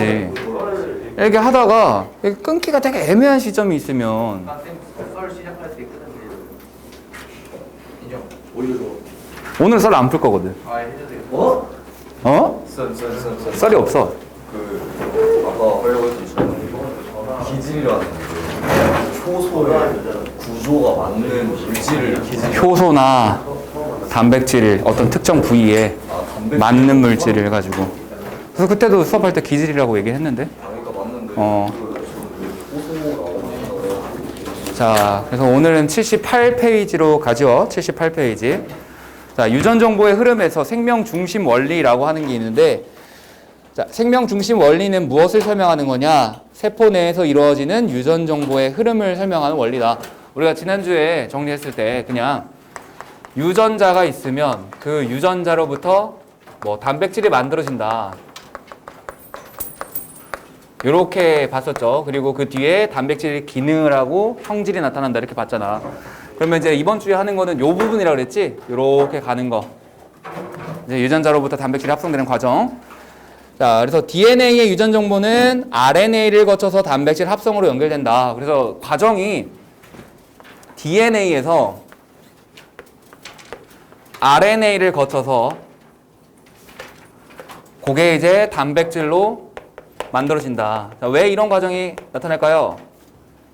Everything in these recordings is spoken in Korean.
되지. 이렇게 하다가 끊기가 되게 애매한 시점이 있으면 썰 시작할 때 끝났는데 인정. 올려줘. 오늘 썰 안 풀 거거든. 아 해도 돼요. 어? 어? 썰. 썰이 없어. 아까 하려고 했던 기질이라는 게 효소의 구조가 맞는 물질을 기질. 효소나 단백질 어떤 특정 부위에 단백질. 맞는 물질을 가지고. 그래서 그때도 수업할 때 기질이라고 얘기했는데. 그러니까 맞는데. 자, 그래서 오늘은 78페이지로 가죠. 78페이지. 자, 유전 정보의 흐름에서 생명 중심 원리라고 하는 게 있는데, 자, 생명 중심 원리는 무엇을 설명하는 거냐? 세포 내에서 이루어지는 유전 정보의 흐름을 설명하는 원리다. 우리가 지난주에 정리했을 때 그냥 유전자가 있으면 그 유전자로부터 뭐 단백질이 만들어진다. 이렇게 봤었죠. 그리고 그 뒤에 단백질이 기능을 하고 형질이 나타난다 이렇게 봤잖아. 그러면 이제 이번 주에 하는 거는 요 부분이라고 그랬지? 이렇게 가는 거. 이제 유전자로부터 단백질이 합성되는 과정. 자, 그래서 DNA의 유전 정보는 RNA를 거쳐서 단백질 합성으로 연결된다. 그래서 과정이 DNA에서 RNA를 거쳐서 그게 이제 단백질로 만들어진다. 자, 왜 이런 과정이 나타날까요?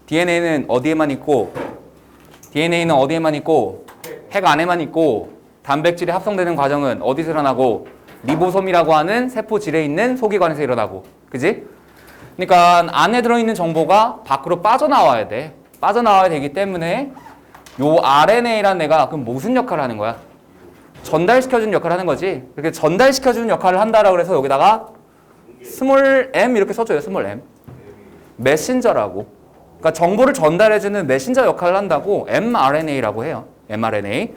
DNA는 어디에만 있고 핵 안에만 있고 단백질이 합성되는 과정은 어디서 일어나고 리보솜이라고 하는 세포질에 있는 소기관에서 일어나고. 그지? 그러니까 안에 들어있는 정보가 밖으로 빠져나와야 돼. 빠져나와야 되기 때문에 요 RNA라는 애가 그럼 무슨 역할을 하는 거야? 전달시켜주는 역할을 하는 거지. 이렇게 전달시켜주는 역할을 한다라고 해서 여기다가 스몰 m 이렇게 써줘요. 스몰 m. 메신저라고. 그러니까 정보를 전달해주는 메신저 역할을 한다고 mRNA라고 해요. mRNA.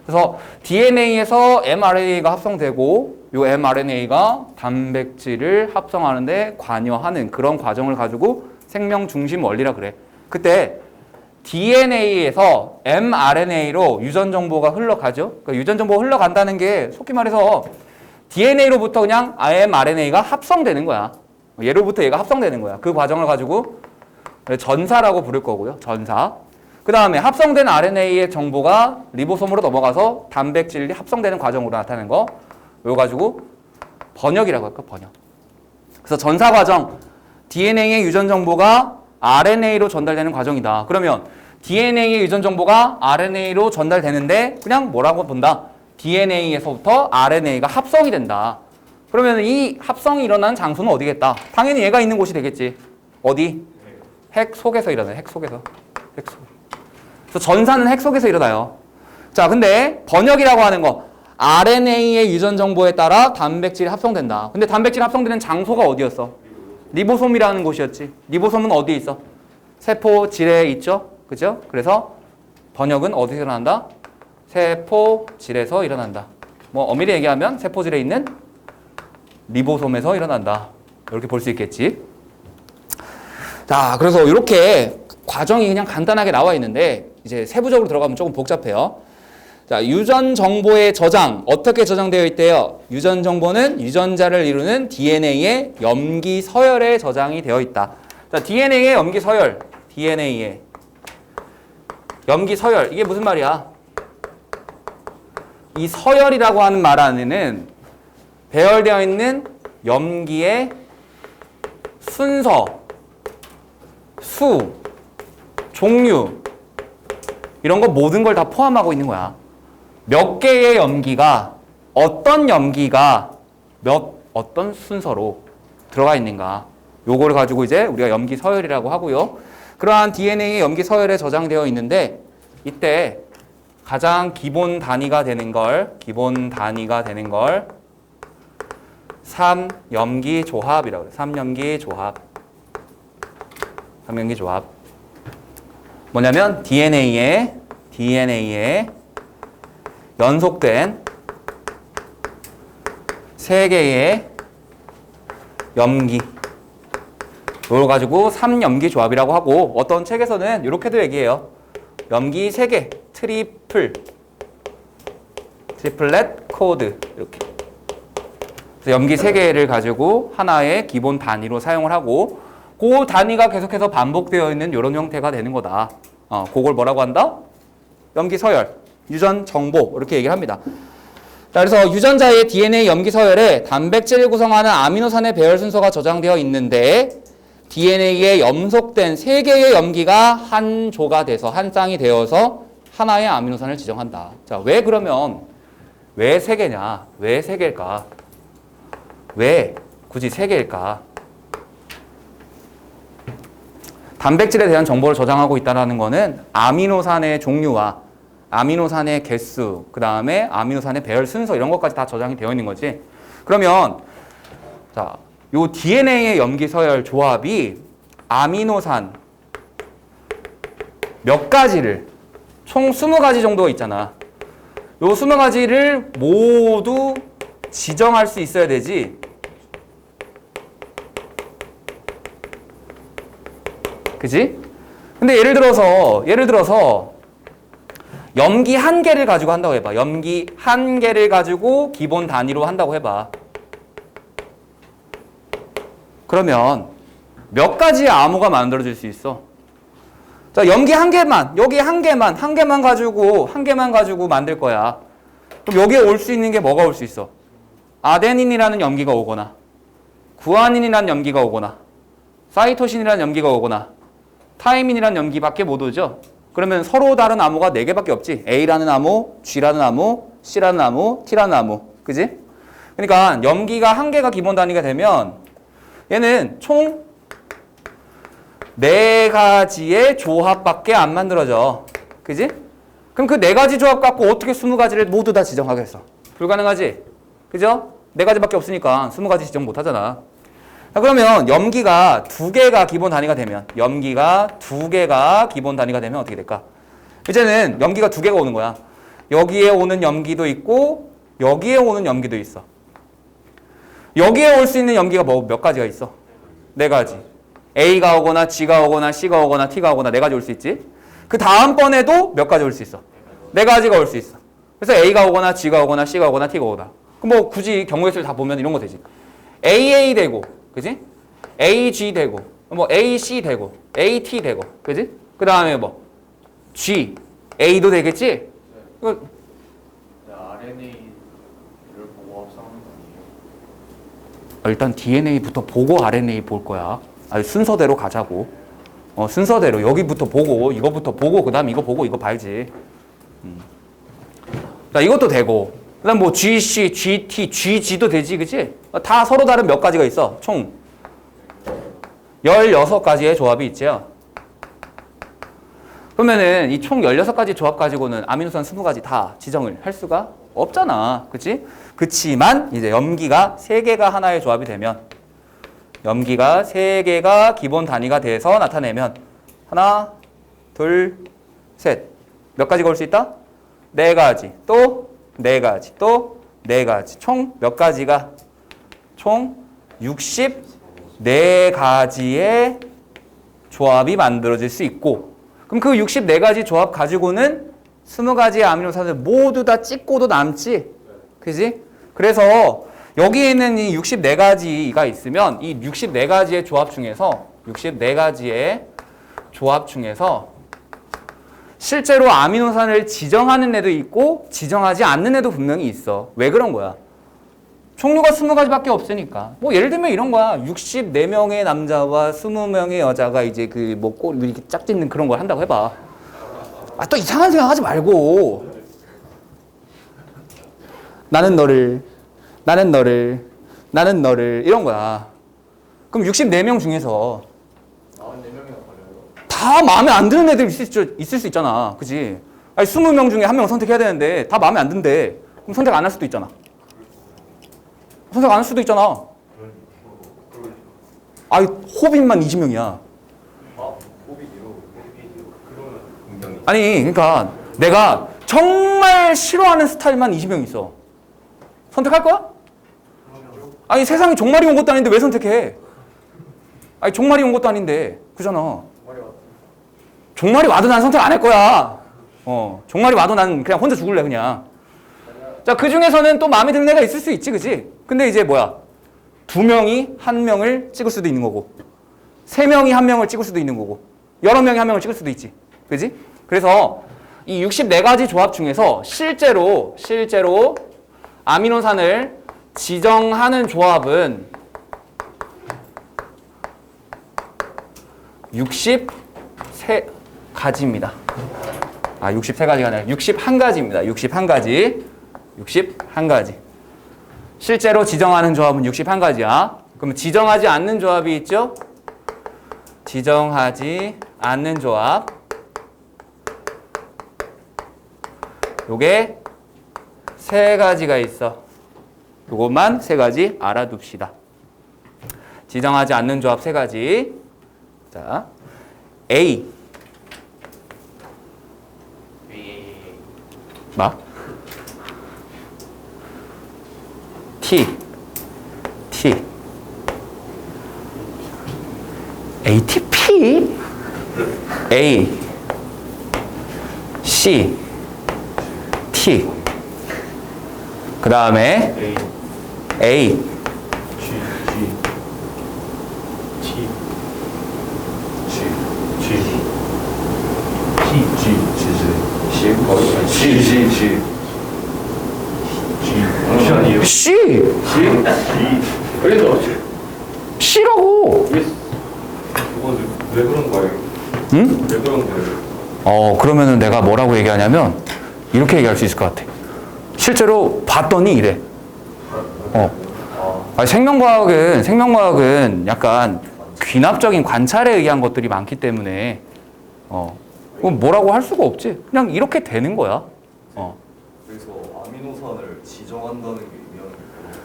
그래서 DNA에서 mRNA가 합성되고 이 mRNA가 단백질을 합성하는데 관여하는 그런 과정을 가지고 생명 중심 원리라 그래. 그때 DNA에서 mRNA로 유전 정보가 흘러가죠. 그러니까 유전 정보가 흘러간다는 게 속히 말해서 DNA로부터 그냥 mRNA가 합성되는 거야. 얘로부터 얘가 합성되는 거야. 그 과정을 가지고 전사라고 부를 거고요. 전사. 그 다음에 합성된 RNA의 정보가 리보솜으로 넘어가서 단백질이 합성되는 과정으로 나타나는 거. 이거 가지고 번역이라고 할까? 번역. 그래서 전사 과정, DNA의 유전 정보가 RNA로 전달되는 과정이다. 그러면 DNA의 유전 정보가 RNA로 전달되는데 그냥 뭐라고 본다? DNA에서부터 RNA가 합성이 된다. 그러면 이 합성이 일어나는 장소는 어디겠다? 당연히 얘가 있는 곳이 되겠지. 어디? 핵 속에서 일어나요. 핵 속에서. 핵 속. 그래서 전사는 핵 속에서 일어나요. 자, 근데 번역이라고 하는 거. RNA의 유전 정보에 따라 단백질이 합성된다. 근데 단백질 합성되는 장소가 어디였어? 리보솜이라는 곳이었지. 리보솜은 어디에 있어? 세포질에 있죠? 그죠? 그래서 번역은 어디서 일어난다? 세포질에서 일어난다. 뭐 엄밀히 얘기하면 세포질에 있는 리보솜에서 일어난다. 이렇게 볼 수 있겠지. 자, 그래서 이렇게 과정이 그냥 간단하게 나와 있는데 이제 세부적으로 들어가면 조금 복잡해요. 자, 유전 정보의 저장 어떻게 저장되어 있대요? 유전 정보는 유전자를 이루는 DNA의 염기 서열에 저장이 되어 있다. 자, DNA의 염기 서열, DNA의 염기 서열 이게 무슨 말이야? 이 서열이라고 하는 말 안에는 배열되어 있는 염기의 순서, 수, 종류 이런 거 모든 걸 다 포함하고 있는 거야. 몇 개의 염기가 어떤 염기가 어떤 순서로 들어가 있는가. 요거를 가지고 이제 우리가 염기 서열이라고 하고요. 그러한 DNA의 염기 서열에 저장되어 있는데 이때 가장 기본 단위가 되는 걸 3염기 조합이라고 그래요. 3염기 조합. 3염기 조합. 뭐냐면 DNA에 연속된 3개의 염기. 이걸 가지고 3염기 조합이라고 하고 어떤 책에서는 이렇게도 얘기해요. 염기 3개, 트리플렛 코드 이렇게. 그래서 염기 3개를 가지고 하나의 기본 단위로 사용을 하고 그 단위가 계속해서 반복되어 있는 이런 형태가 되는 거다. 그걸 뭐라고 한다? 염기 서열, 유전 정보 이렇게 얘기를 합니다. 자, 그래서 유전자의 DNA 염기 서열에 단백질을 구성하는 아미노산의 배열 순서가 저장되어 있는데 DNA에 염속된 3개의 염기가 한 조가 돼서 한 쌍이 되어서 하나의 아미노산을 지정한다. 자, 왜 그러면 왜 3개냐? 왜 3개일까? 왜 굳이 3개일까? 단백질에 대한 정보를 저장하고 있다는 것은 아미노산의 종류와 아미노산의 개수, 그 다음에 아미노산의 배열 순서 이런 것까지 다 저장이 되어 있는 거지. 그러면 자, 요 DNA의 염기 서열 조합이 아미노산 몇 가지를 총 20가지 정도 있잖아. 요 20가지를 모두 지정할 수 있어야 되지. 그지? 근데 예를 들어서 염기 1개를 가지고 한다고 해봐. 염기 1개를 가지고 기본 단위로 한다고 해봐. 그러면 몇 가지의 암호가 만들어질 수 있어? 자, 염기 1개만, 여기 1개만 가지고 만들 거야. 그럼 여기에 올 수 있는 게 뭐가 올 수 있어? 아데닌이라는 염기가 오거나, 구아닌이라는 염기가 오거나, 사이토신이라는 염기가 오거나, 타이민이라는 염기밖에 못 오죠? 그러면 서로 다른 암호가 4개밖에 없지. A라는 암호, G라는 암호, C라는 암호, T라는 암호. 그지? 그러니까 염기가 1개가 기본 단위가 되면 얘는 총 4가지의 조합밖에 안 만들어져. 그지? 그럼 그 4가지 조합 갖고 어떻게 20가지를 모두 다 지정하겠어? 불가능하지? 그죠? 4가지밖에 없으니까 20가지 지정 못 하잖아. 자, 그러면 염기가 2개가 기본 단위가 되면 어떻게 될까? 이제는 염기가 2개가 오는 거야. 여기에 오는 염기도 있고 여기에 오는 염기도 있어. 여기에 올 수 있는 염기가 몇 가지가 있어? 4가지. A가 오거나 G가 오거나 C가 오거나 T가 오거나 4가지 올 수 있지. 그 다음번에도 몇 가지 올 수 있어? 4가지가 올 수 있어. 그래서 A가 오거나 G가 오거나 C가 오거나 T가 오다. 그럼 뭐 굳이 경우의 수를 다 보면 이런 거 되지. AA 되고, 그지? AG 되고, 뭐 AC 되고, AT 되고, 그지? 그 다음에 뭐 G, A도 되겠지? 이거 RNA를 보고 합성하는 거 아니에요? 일단 DNA부터 보고 RNA 볼 거야. 아니, 순서대로 가자고. 순서대로 여기부터 보고 이거부터 보고 그다음 이거 보고 이거 봐야지. 자, 이것도 되고 그다음 뭐 GC, GT, GG도 되지, 그치? 다 서로 다른 몇 가지가 있어. 총 16가지의 조합이 있죠. 그러면은 이 총 16가지 조합 가지고는 아미노산 20가지 다 지정을 할 수가 없잖아. 그치? 그치만 이제 염기가 3개가 하나의 조합이 되면 염기가 3개가 기본 단위가 돼서 나타내면 하나, 둘, 셋. 몇 가지가 올 수 있다? 4가지. 또 4가지. 또 4가지. 총 몇 가지가? 총 64가지의 조합이 만들어질 수 있고, 그럼 그 64가지 조합 가지고는 20가지의 아미노산을 모두 다 찍고도 남지. 그지? 그래서 여기에 있는 이 64가지가 있으면 이 64가지의 조합 중에서 실제로 아미노산을 지정하는 애도 있고 지정하지 않는 애도 분명히 있어. 왜 그런 거야? 종류가 20가지밖에 없으니까. 뭐 예를 들면 이런 거야. 64명의 남자와 20명의 여자가 이제 그 뭐 꼭 이렇게 짝짓는 그런 걸 한다고 해봐. 아, 또 이상한 생각 하지 말고. 나는 너를 이런 거야. 그럼 64명 중에서 44명이나 걸려요. 다 마음에 안 드는 애들 있을 수 있잖아. 그지? 아니, 20명 중에 한 명 선택해야 되는데 다 마음에 안 든대. 그럼 선택 안 할 수도 있잖아. 선택 안 할 수도 있잖아. 아니, 호빈만 20명이야. 아니, 그러니까 내가 정말 싫어하는 스타일만 20명 있어. 선택할 거야? 아니, 세상에 종말이 온 것도 아닌데 왜 선택해? 아니, 종말이 온 것도 아닌데. 그잖아. 종말이 와도 난 선택 안 할 거야. 종말이 와도 난 그냥 혼자 죽을래, 그냥. 자, 그 중에서는 또 마음에 드는 애가 있을 수 있지, 그지? 근데 이제 뭐야? 2명이 1명을 찍을 수도 있는 거고 3명이 1명을 찍을 수도 있는 거고 여러 명이 1명을 찍을 수도 있지. 그지? 그래서 이 64가지 조합 중에서 실제로 아미노산을 지정하는 조합은 63가지입니다. 63가지가 아니라 61가지입니다. 61가지. 61가지. 실제로 지정하는 조합은 61가지야. 그럼 지정하지 않는 조합이 있죠? 지정하지 않는 조합. 요게 3가지가 있어. 요것만 3가지 알아둡시다. 지정하지 않는 조합 3가지. 자, A. 뭐? T. ATP. A. C. T. 그 다음에 A. C. C라고. 왜 그런 거예요? 응? 왜 그런 거예요? 그러면은 내가 뭐라고 얘기하냐면 이렇게 얘기할 수 있을 것 같아. 실제로 봤더니 이래. 생명과학은 약간 귀납적인 관찰에 의한 것들이 많기 때문에 그럼 뭐라고 할 수가 없지. 그냥 이렇게 되는 거야. 그래서 아미노산을 지정한다는 게 의미하는 게 뭐죠?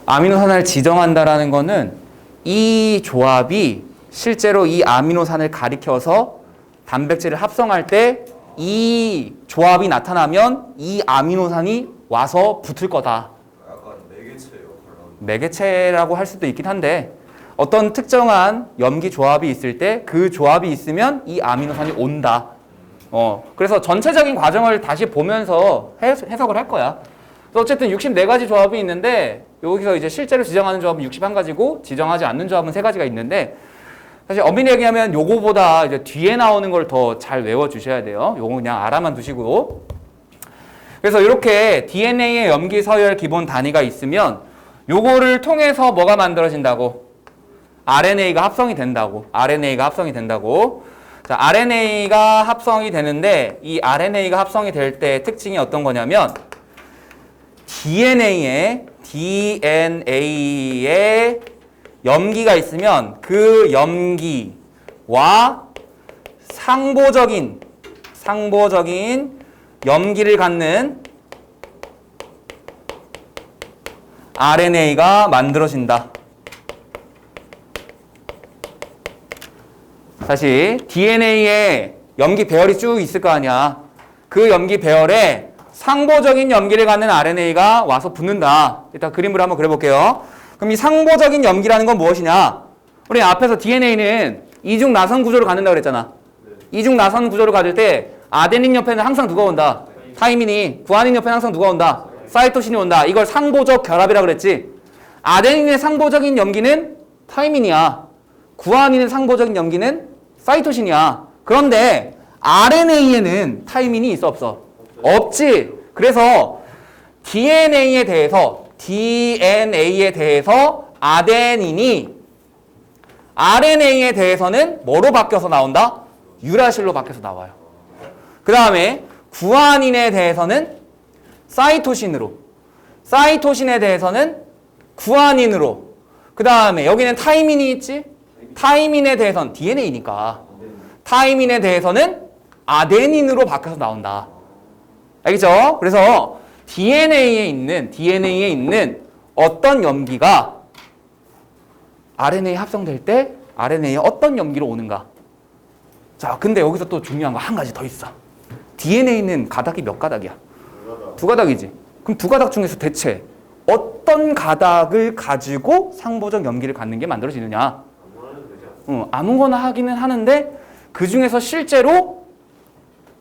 아미노산을 지정한다라는 거는 이 조합이 실제로 이 아미노산을 가리켜서 단백질을 합성할 때 이 조합이 나타나면 이 아미노산이 와서 붙을 거다. 약간 매개체 역할을 하는. 매개체라고 할 수도 있긴 한데 어떤 특정한 염기 조합이 있을 때 그 조합이 있으면 이 아미노산이 온다. 그래서 전체적인 과정을 다시 보면서 해석을 할 거야. 어쨌든 64가지 조합이 있는데 여기서 이제 실제로 지정하는 조합은 61가지고 지정하지 않는 조합은 3가지가 있는데 사실 엄밀히 얘기하면 요거보다 이제 뒤에 나오는 걸 더 잘 외워 주셔야 돼요. 요거 그냥 알아만 두시고. 그래서 이렇게 DNA의 염기 서열 기본 단위가 있으면 요거를 통해서 뭐가 만들어진다고? RNA가 합성이 된다고. RNA가 합성이 된다고. 자, RNA가 합성이 되는데 이 RNA가 합성이 될 때 특징이 어떤 거냐면 DNA에 염기가 있으면 그 염기와 상보적인 염기를 갖는 RNA가 만들어진다. 다시 DNA에 염기 배열이 쭉 있을 거 아니야. 그 염기 배열에 상보적인 염기를 갖는 RNA가 와서 붙는다. 일단 그림으로 한번 그려볼게요. 그럼 이 상보적인 염기라는 건 무엇이냐? 우리 앞에서 DNA는 이중 나선 구조를 갖는다고 그랬잖아. 이중 나선 구조를 가질 때 아데닌 옆에는 항상 누가 온다? 타이민이. 구아닌 옆에는 항상 누가 온다? 사이토신이 온다. 이걸 상보적 결합이라고 그랬지. 아데닌의 상보적인 염기는 타이민이야. 구아닌의 상보적인 염기는 사이토신이야. 그런데 RNA에는 타이민이 있어 없어? 없지. 그래서 DNA에 대해서 아데닌이 RNA에 대해서는 뭐로 바뀌어서 나온다? 유라실로 바뀌어서 나와요. 그 다음에 구아닌에 대해서는 사이토신으로, 사이토신에 대해서는 구아닌으로, 그 다음에 여기는 타이민이 있지? 타이민에 대해서는 DNA니까 타이민에 대해서는 아데닌으로 바뀌어서 나온다. 알겠죠? 그래서 DNA에 있는 어떤 염기가 RNA 합성될 때 RNA에 어떤 염기로 오는가? 자, 근데 여기서 또 중요한 거 한 가지 더 있어. DNA는 가닥이 몇 가닥이야? 2가닥이지. 그럼 2가닥 중에서 대체 어떤 가닥을 가지고 상보적 염기를 갖는 게 만들어지느냐? 아무거나 하기는 하는데 그 중에서 실제로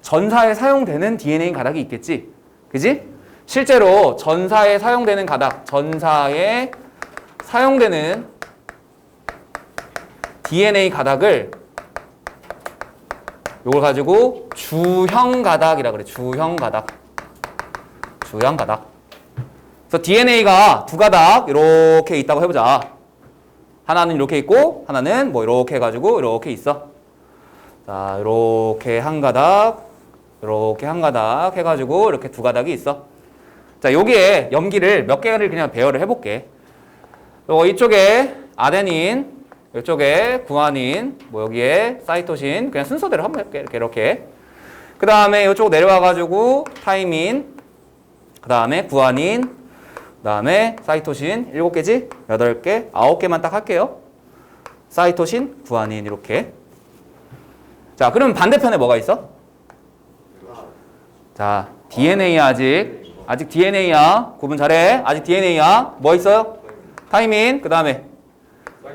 전사에 사용되는 DNA 가닥이 있겠지. 그지? 실제로 전사에 사용되는 가닥, 전사에 사용되는 DNA 가닥을 요걸 가지고 주형 가닥이라 그래. 주형 가닥. 주형 가닥. 그래서 DNA가 두 가닥 이렇게 있다고 해보자. 하나는 이렇게 있고 하나는 뭐 이렇게 해가지고 이렇게 있어. 자, 이렇게 한 가닥, 이렇게 한 가닥 해가지고 이렇게 두 가닥이 있어. 자, 여기에 염기를 몇 개를 그냥 배열을 해볼게. 이쪽에 아데닌, 이쪽에 구아닌, 뭐 여기에 사이토신, 그냥 순서대로 한번 해볼게. 이렇게. 그 다음에 이쪽 내려와가지고 타이민, 그 다음에 구아닌, 그 다음에 사이토신 7개지? 8개, 9개만 딱 할게요. 사이토신, 구아닌 이렇게. 자, 그럼 반대편에 뭐가 있어? 자, DNA야 아직 DNA야. 구분 잘해. 아직 DNA야. 뭐 있어요? 타이민, 그 다음에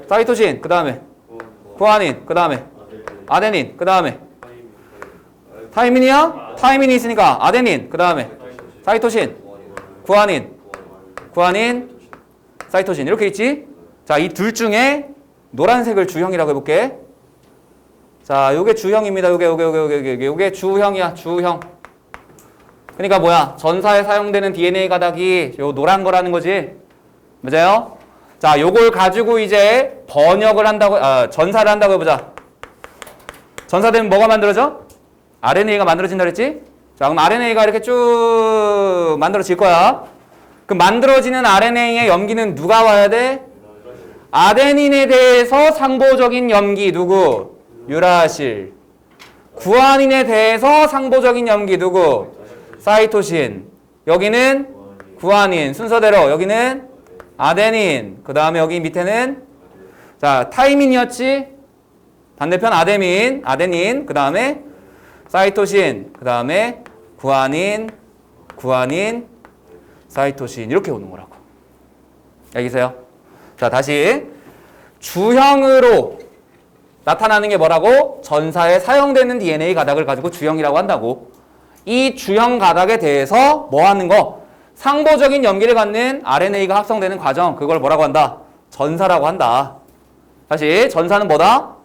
사이토신, 그 다음에 구아닌, 그 다음에 아데닌, 그 다음에 타이민이야? 타이민이 있으니까 아데닌, 그 다음에 사이토신, 구아닌, 사이토신 이렇게 있지? 자, 이 둘 중에 노란색을 주형이라고 해볼게. 자, 요게 주형입니다. 요게 주형이야. 주형. 그러니까 뭐야? 전사에 사용되는 DNA 가닥이 요 노란 거라는 거지. 맞아요? 자, 요걸 가지고 이제 번역을 한다고, 전사를 한다고 해보자. 전사되면 뭐가 만들어져? RNA가 만들어진다 그랬지? 자, 그럼 RNA가 이렇게 쭉 만들어질 거야. 그 만들어지는 RNA의 염기는 누가 와야 돼? 아데닌에 대해서 상보적인 염기 누구? 유라실. 구아닌에 대해서 상보적인 염기 누구? 사이토신. 여기는 구아닌. 순서대로 여기는 아데닌. 그 다음에 여기 밑에는 자, 타이민이었지? 반대편 아데닌. 그 다음에 사이토신. 그 다음에 구아닌, 사이토신. 이렇게 오는 거라고. 알겠어요? 자, 다시. 주형으로 나타나는 게 뭐라고? 전사에 사용되는 DNA 가닥을 가지고 주형이라고 한다고. 이 주형 가닥에 대해서 뭐 하는 거? 상보적인 염기를 갖는 RNA가 합성되는 과정. 그걸 뭐라고 한다? 전사라고 한다. 다시 전사는 뭐다?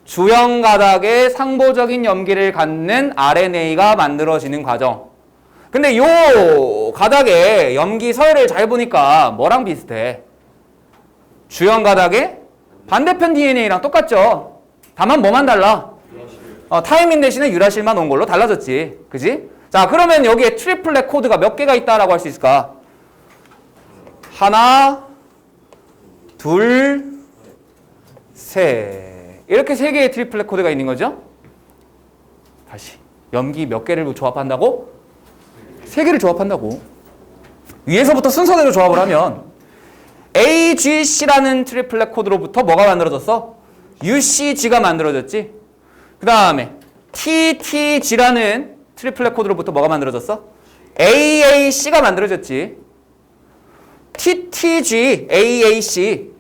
주형 가닥에 상보적인 염기를 갖는 RNA가 만들어지는 과정. 근데 요 가닥에 염기 서열을 잘 보니까 뭐랑 비슷해? 주형 가닥에 반대편 DNA랑 똑같죠? 다만 뭐만 달라? 타이민 대신에 유라실만 온 걸로 달라졌지. 그지? 자, 그러면 여기에 트리플렛 코드가 몇 개가 있다라고 할 수 있을까? 하나, 둘, 셋. 이렇게 세 개의 트리플렛 코드가 있는 거죠? 다시. 염기 몇 개를 조합한다고? 세 개를 조합한다고. 위에서부터 순서대로 조합을 하면 AGC라는 트리플렛 코드로부터 뭐가 만들어졌어? UCG가 만들어졌지? 그 다음에 TTG라는 트리플렛 코드로부터 뭐가 만들어졌어? AAC가 만들어졌지. TTG, AAC.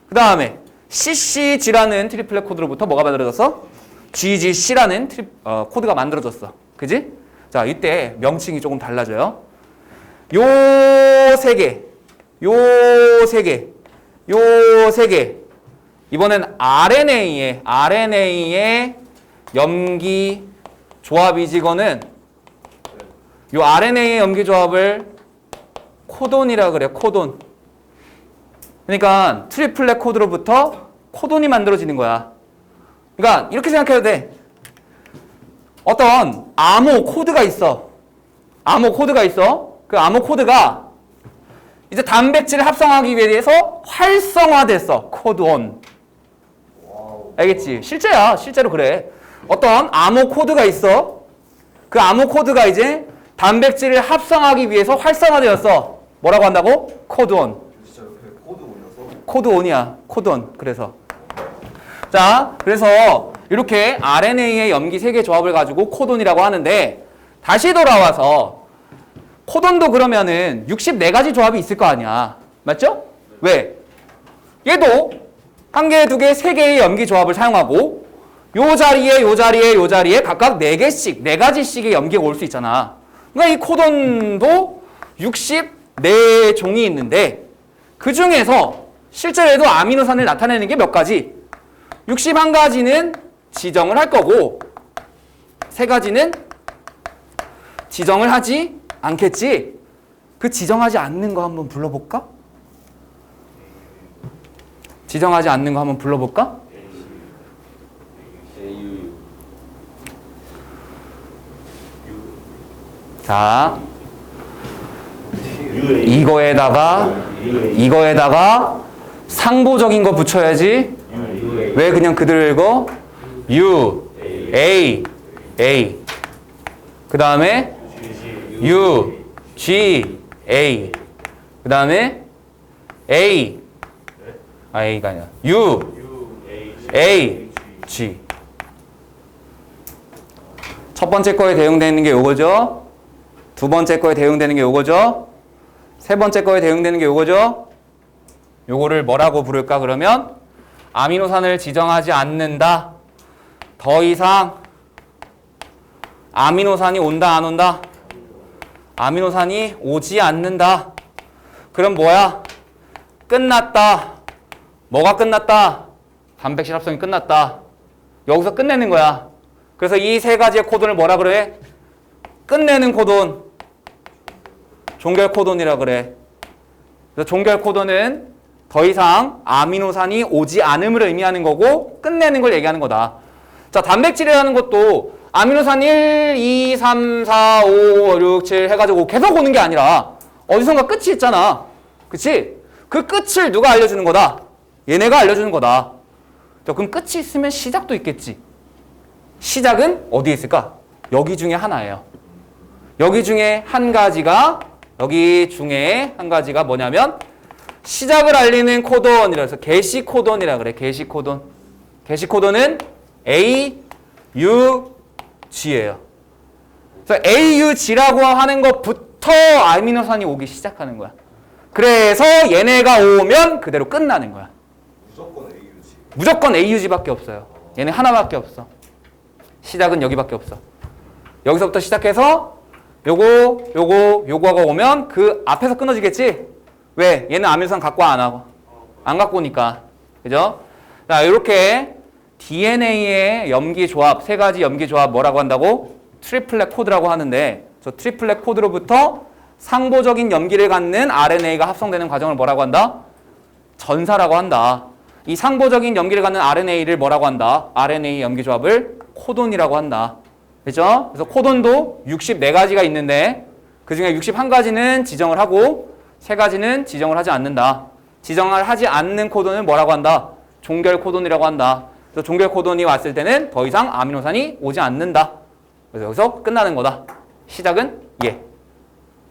그 다음에 CCG라는 트리플렛 코드로부터 뭐가 만들어졌어? GGC라는 코드가 만들어졌어. 그지? 자, 이때 명칭이 조금 달라져요. 요 세 개, 요 세 개, 요 세 개. 이번엔 RNA의 염기 조합이지거는 요 RNA의 염기 조합을 코돈이라 그래. 코돈. 그러니까 트리플렛 코드로부터 코돈이 만들어지는 거야. 그러니까 이렇게 생각해도 돼. 어떤 암호 코드가 있어. 암호 코드가 있어. 그 암호 코드가 이제 단백질을 합성하기 위해서 활성화됐어. 코드 온. 알겠지? 실제야. 실제로 그래. 어떤 암호 코드가 있어. 그 암호 코드가 이제 단백질을 합성하기 위해서 활성화되었어. 뭐라고 한다고? 코드 온. 진짜 옆에 코드 올려서 코드 온이야. 코드 온. 그래서. 자, 그래서 이렇게 RNA의 염기 3개 조합을 가지고 코돈이라고 하는데 다시 돌아와서 코돈도 그러면은 64가지 조합이 있을 거 아니야. 맞죠? 왜? 얘도 1개, 2개, 3개의 염기 조합을 사용하고 요 자리에 각각 4개씩, 4가지씩의 염기가 올 수 있잖아. 그러니까 이 코돈도 64종이 있는데 그 중에서 실제로도 아미노산을 나타내는 게 몇 가지? 61가지는 지정을 할 거고 3가지는 지정을 하지 않겠지? 그 지정하지 않는 거 한번 불러볼까? 지정하지 않는 거 한번 불러볼까? 자, 이거에다가 상보적인 거 붙여야지. 왜 그냥 그대로 읽어? U, A, A. 그 다음에 U, G, A. 그 다음에 A. A가 아니라 U, A, G. 첫 번째 거에 대응되는 게 요거죠. 두 번째 거에 대응되는 게 요거죠. 세 번째 거에 대응되는 게 요거죠. 요거를 뭐라고 부를까 그러면 아미노산을 지정하지 않는다. 더 이상 아미노산이 온다 안 온다? 아미노산이 오지 않는다. 그럼 뭐야? 끝났다. 뭐가 끝났다? 단백질 합성이 끝났다. 여기서 끝내는 거야. 그래서 이 3가지의 코돈을 뭐라 그래? 끝내는 코돈. 종결 코돈이라 그래. 그래서 종결 코돈은 더 이상 아미노산이 오지 않음을 의미하는 거고 끝내는 걸 얘기하는 거다. 자, 단백질이라는 것도 아미노산 1, 2, 3, 4, 5, 6, 7 해가지고 계속 오는 게 아니라 어디선가 끝이 있잖아. 그치? 그 끝을 누가 알려주는 거다? 얘네가 알려주는 거다. 자, 그럼 끝이 있으면 시작도 있겠지. 시작은 어디에 있을까? 여기 중에 하나예요. 여기 중에 한 가지가 뭐냐면 시작을 알리는 코돈이라 해서 게시 코돈이라 그래. 게시 코돈. 게시 코돈은 A, U, G예요. 그래서 A, U, G라고 하는 것부터 아미노산이 오기 시작하는 거야. 그래서 얘네가 오면 그대로 끝나는 거야. 무조건 AUG. 무조건 AUG밖에 없어요. 얘네 하나밖에 없어. 시작은 여기밖에 없어. 여기서부터 시작해서 요거가 오면 그 앞에서 끊어지겠지? 왜? 얘는 아미노산 갖고 와, 안 하고? 안 갖고 오니까. 그죠? 자, 이렇게 DNA의 염기 조합, 3가지 염기 조합 뭐라고 한다고? 트리플렛 코드라고 하는데 저 트리플렛 코드로부터 상보적인 염기를 갖는 RNA가 합성되는 과정을 뭐라고 한다? 전사라고 한다. 이 상보적인 염기를 갖는 RNA를 뭐라고 한다? RNA 염기 조합을 코돈이라고 한다. 그죠? 그래서 코돈도 64가지가 있는데 그 중에 61가지는 지정을 하고 3가지는 지정을 하지 않는다. 지정을 하지 않는 코돈을 뭐라고 한다? 종결 코돈이라고 한다. 그래서 종결 코돈이 왔을 때는 더 이상 아미노산이 오지 않는다. 그래서 여기서 끝나는 거다. 시작은 얘.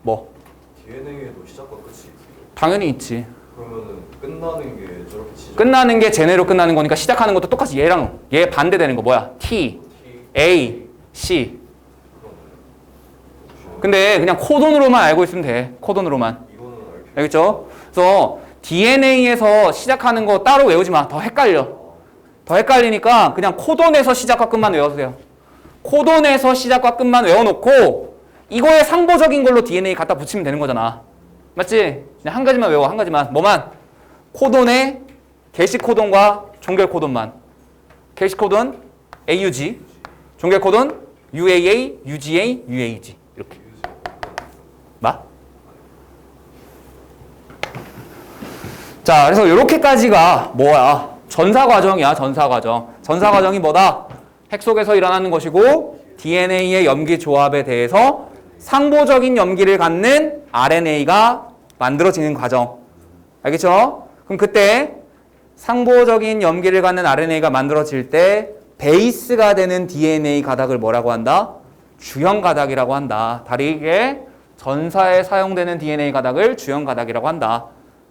뭐? DNA에도 시작과 끝이 있어요. 당연히 있지. 그러면은 끝나는 게 저렇게 지정. 끝나는 게 쟤네로 끝나는 거니까 시작하는 것도 똑같이 얘랑 얘 반대되는 거 뭐야? T, A, C. 근데 그냥 코돈으로만 알고 있으면 돼. 코돈으로만. 이거는 알겠. 알겠죠? 그래서 DNA에서 시작하는 거 따로 외우지 마. 더 헷갈려. 더 헷갈리니까 그냥 코돈에서 시작과 끝만 외워주세요. 코돈에서 시작과 끝만 외워놓고 이거에 상보적인 걸로 DNA 갖다 붙이면 되는 거잖아. 맞지? 그냥 한 가지만 외워. 한 가지만. 뭐만? 코돈의 게시 코돈과 종결 코돈만. 게시 코돈 AUG, 종결 코돈 UAA, UGA, UAG. 이렇게. 마? 자, 그래서 이렇게까지가 뭐야? 전사 과정이야, 전사 과정. 전사 과정이 뭐다? 핵 속에서 일어나는 것이고 DNA의 염기 조합에 대해서 상보적인 염기를 갖는 RNA가 만들어지는 과정. 알겠죠? 그럼 그때 상보적인 염기를 갖는 RNA가 만들어질 때 베이스가 되는 DNA 가닥을 뭐라고 한다? 주형 가닥이라고 한다. 다르게 전사에 사용되는 DNA 가닥을 주형 가닥이라고 한다.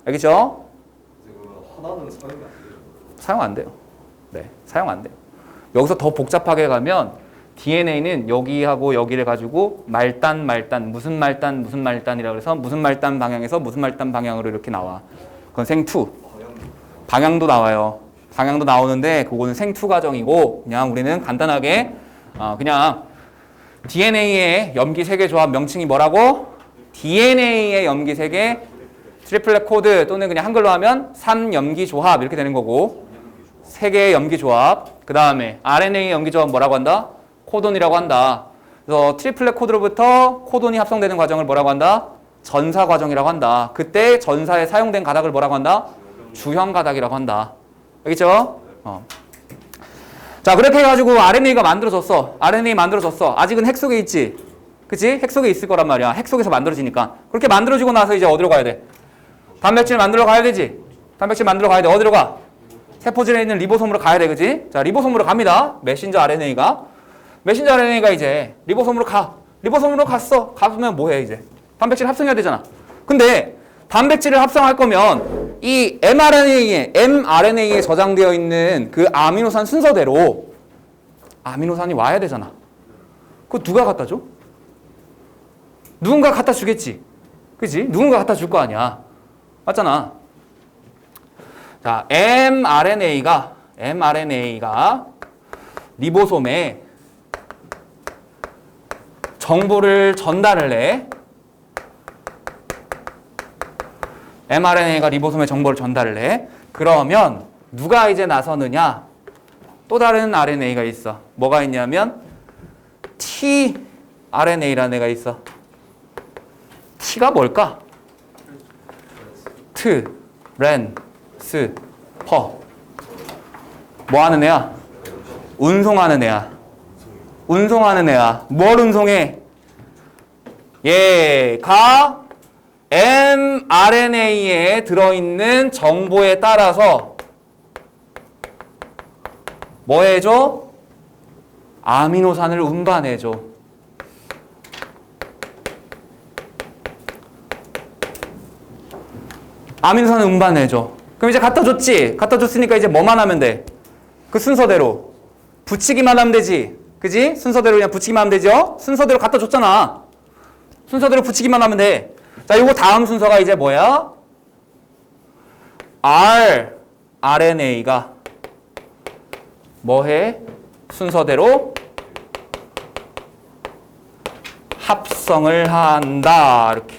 알겠죠? 그러면 하나는 사용이 안 되죠. 사용 안 돼요. 네, 사용 안 돼요. 여기서 더 복잡하게 가면 DNA는 여기하고 여기를 가지고 말단, 무슨 말단이라고 해서 무슨 말단 방향에서 무슨 말단 방향으로 이렇게 나와. 그건 생투. 방향도 나와요. 방향도 나오는데 그거는 생투 과정이고 그냥 우리는 간단하게 그냥 DNA의 염기 세계 조합 명칭이 뭐라고? DNA의 염기 세개 트리플렛 코드 또는 그냥 한글로 하면 3염기 조합 이렇게 되는 거고 3개의 염기 조합 그 다음에 RNA 염기 조합 뭐라고 한다? 코돈이라고 한다. 그래서 트리플렛 코드로부터 코돈이 합성되는 과정을 뭐라고 한다? 전사 과정이라고 한다. 그때 전사에 사용된 가닥을 뭐라고 한다? 주형 가닥이라고 한다. 알겠죠? 자, 그렇게 해가지고 RNA가 만들어졌어. RNA 만들어졌어. 아직은 핵 속에 있지? 그치? 핵 속에 있을 거란 말이야. 핵 속에서 만들어지니까. 그렇게 만들어지고 나서 이제 어디로 가야 돼? 단백질 만들러 가야 되지? 단백질 만들러 가야 돼. 어디로 가? 세포질에 있는 리보솜으로 가야 돼. 그치? 자, 리보솜으로 갑니다. 메신저 RNA가. 메신저 RNA가 이제 리보솜으로 가. 리보솜으로 갔어. 가면 뭐해, 이제? 단백질 합성해야 되잖아. 근데 단백질을 합성할 거면 이 mRNA에 저장되어 있는 그 아미노산 순서대로 아미노산이 와야 되잖아. 그거 누가 갖다 줘? 누군가 갖다 주겠지. 그치? 누군가 갖다 줄 거 아니야. 맞잖아. 자, mRNA가 리보솜에 정보를 전달을 해. mRNA가 리보솜에 정보를 전달을 해. 그러면 누가 이제 나서느냐? 또 다른 RNA가 있어. 뭐가 있냐면 tRNA라는 애가 있어. T가 뭘까? 트, 렌, 스, 퍼. 뭐 하는 애야? 운송하는 애야. 운송하는 애야. 뭘 운송해? 얘가 mRNA에 들어있는 정보에 따라서 뭐 해줘? 아미노산을 운반해줘. 아미노산을 운반해줘. 그럼 이제 갖다 줬지? 갖다 줬으니까 이제 뭐만 하면 돼? 그 순서대로 붙이기만 하면 되지. 그지? 순서대로 그냥 붙이기만 하면 되죠? 순서대로 갖다 줬잖아. 순서대로 붙이기만 하면 돼. 자, 요거 다음 순서가 이제 뭐야? RNA가 뭐해? 순서대로 합성을 한다. 이렇게.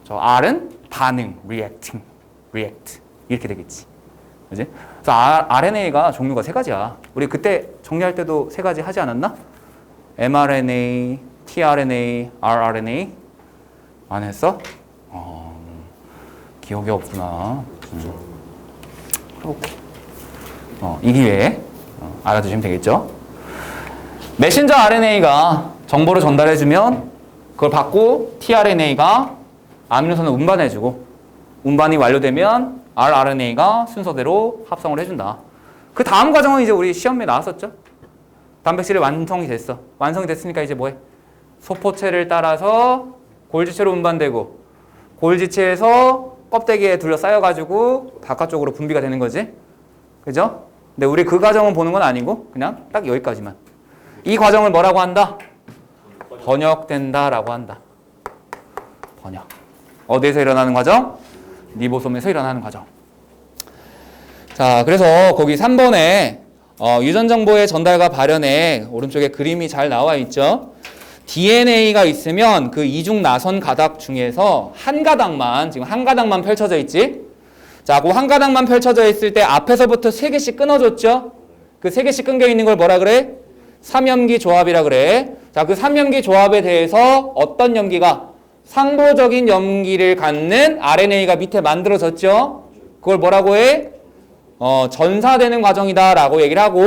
저 R은 반응, react 이렇게 되겠지. 그지? 그래서 RNA가 종류가 3가지야. 우리 그때 정리할 때도 3가지 하지 않았나? mRNA, tRNA, rRNA 안 했어? 기억이 없구나. 오케이. 이 기회에 알아두시면 되겠죠? 메신저 RNA가 정보를 전달해주면 그걸 받고 tRNA가 아미노산을 운반해주고 운반이 완료되면 rRNA가 순서대로 합성을 해준다. 그 다음 과정은 이제 우리 시험에 나왔었죠? 단백질이 완성이 됐어. 완성이 됐으니까 이제 뭐해? 소포체를 따라서 골지체로 운반되고 골지체에서 껍데기에 둘러싸여가지고 바깥쪽으로 분비가 되는 거지. 그죠? 근데 우리 그 과정은 보는 건 아니고 그냥 딱 여기까지만. 이 과정을 뭐라고 한다? 번역된다라고 한다. 번역. 어디에서 일어나는 과정? 리보솜에서 일어나는 과정. 자, 그래서 거기 3번에 유전 정보의 전달과 발현에 오른쪽에 그림이 잘 나와 있죠. DNA가 있으면 그 이중 나선 가닥 중에서 한 가닥만, 지금 한 가닥만 펼쳐져 있지? 자, 그 한 가닥만 펼쳐져 있을 때 앞에서부터 3개씩 끊어줬죠? 그 3개씩 끊겨 있는 걸 뭐라 그래? 3염기 조합이라 그래. 자, 그 3염기 조합에 대해서 어떤 염기가? 상보적인 염기를 갖는 RNA가 밑에 만들어졌죠? 그걸 뭐라고 해? 전사되는 과정이다 라고 얘기를 하고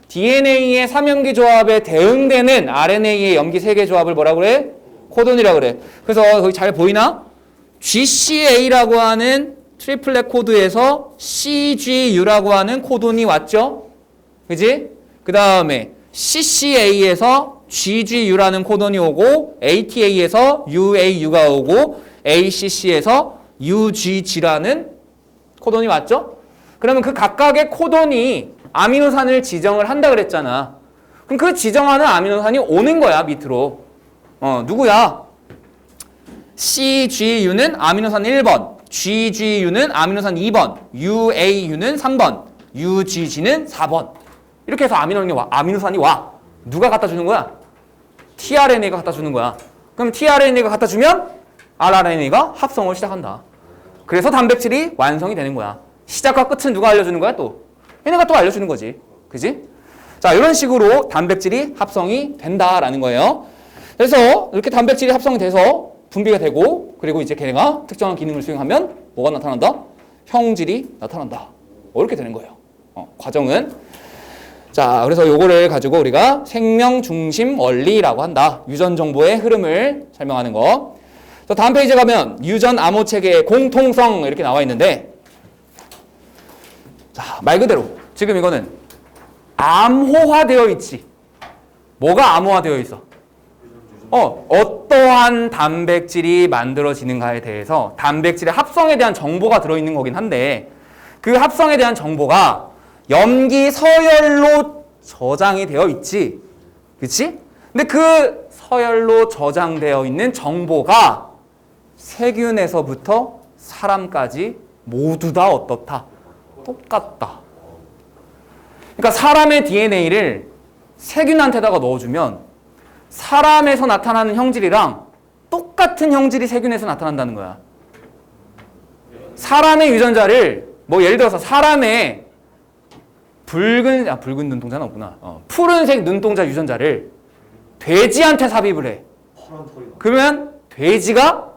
DNA의 3염기 조합에 대응되는 RNA의 염기 3개 조합을 뭐라고 그래? 코돈이라고 그래. 그래서 거기 잘 보이나? GCA라고 하는 트리플렛 코드에서 CGU라고 하는 코돈이 왔죠? 그지? 그 다음에 CCA에서 GGU라는 코돈이 오고 ATA에서 UAU가 오고 ACC에서 UGG라는 코돈이 왔죠? 그러면 그 각각의 코돈이 아미노산을 지정을 한다 그랬잖아. 그럼 그 지정하는 아미노산이 오는 거야, 밑으로. 누구야? CGU는 아미노산 1번, GGU는 아미노산 2번, UAU는 3번, UGG는 4번. 이렇게 해서 아미노산이 와. 누가 갖다 주는 거야? tRNA가 갖다 주는 거야. 그럼 tRNA가 갖다 주면 rRNA가 합성을 시작한다. 그래서 단백질이 완성이 되는 거야. 시작과 끝은 누가 알려주는 거야 또? 얘네가 또 알려주는 거지. 그지? 자, 이런 식으로 단백질이 합성이 된다라는 거예요. 그래서 이렇게 단백질이 합성이 돼서 분비가 되고 그리고 이제 걔네가 특정한 기능을 수행하면 뭐가 나타난다? 형질이 나타난다. 이렇게 되는 거예요. 과정은. 자, 그래서 요거를 가지고 우리가 생명 중심 원리라고 한다. 유전 정보의 흐름을 설명하는 거. 또 다음 페이지에 가면 유전 암호 체계의 공통성 이렇게 나와 있는데, 자, 말 그대로 지금 이거는 암호화되어 있지. 뭐가 암호화되어 있어? 어떠한 단백질이 만들어지는가에 대해서 단백질의 합성에 대한 정보가 들어있는 거긴 한데, 그 합성에 대한 정보가 염기 서열로 저장이 되어 있지. 그치? 근데 그 서열로 저장되어 있는 정보가 세균에서부터 사람까지 모두 다 어떻다? 똑같다. 그러니까 사람의 DNA를 세균한테다가 넣어주면 사람에서 나타나는 형질이랑 똑같은 형질이 세균에서 나타난다는 거야. 사람의 유전자를 뭐 예를 들어서 사람의 붉은 눈동자는 없구나. 푸른색 눈동자 유전자를 돼지한테 삽입을 해. 파란 털이 나. 그러면 돼지가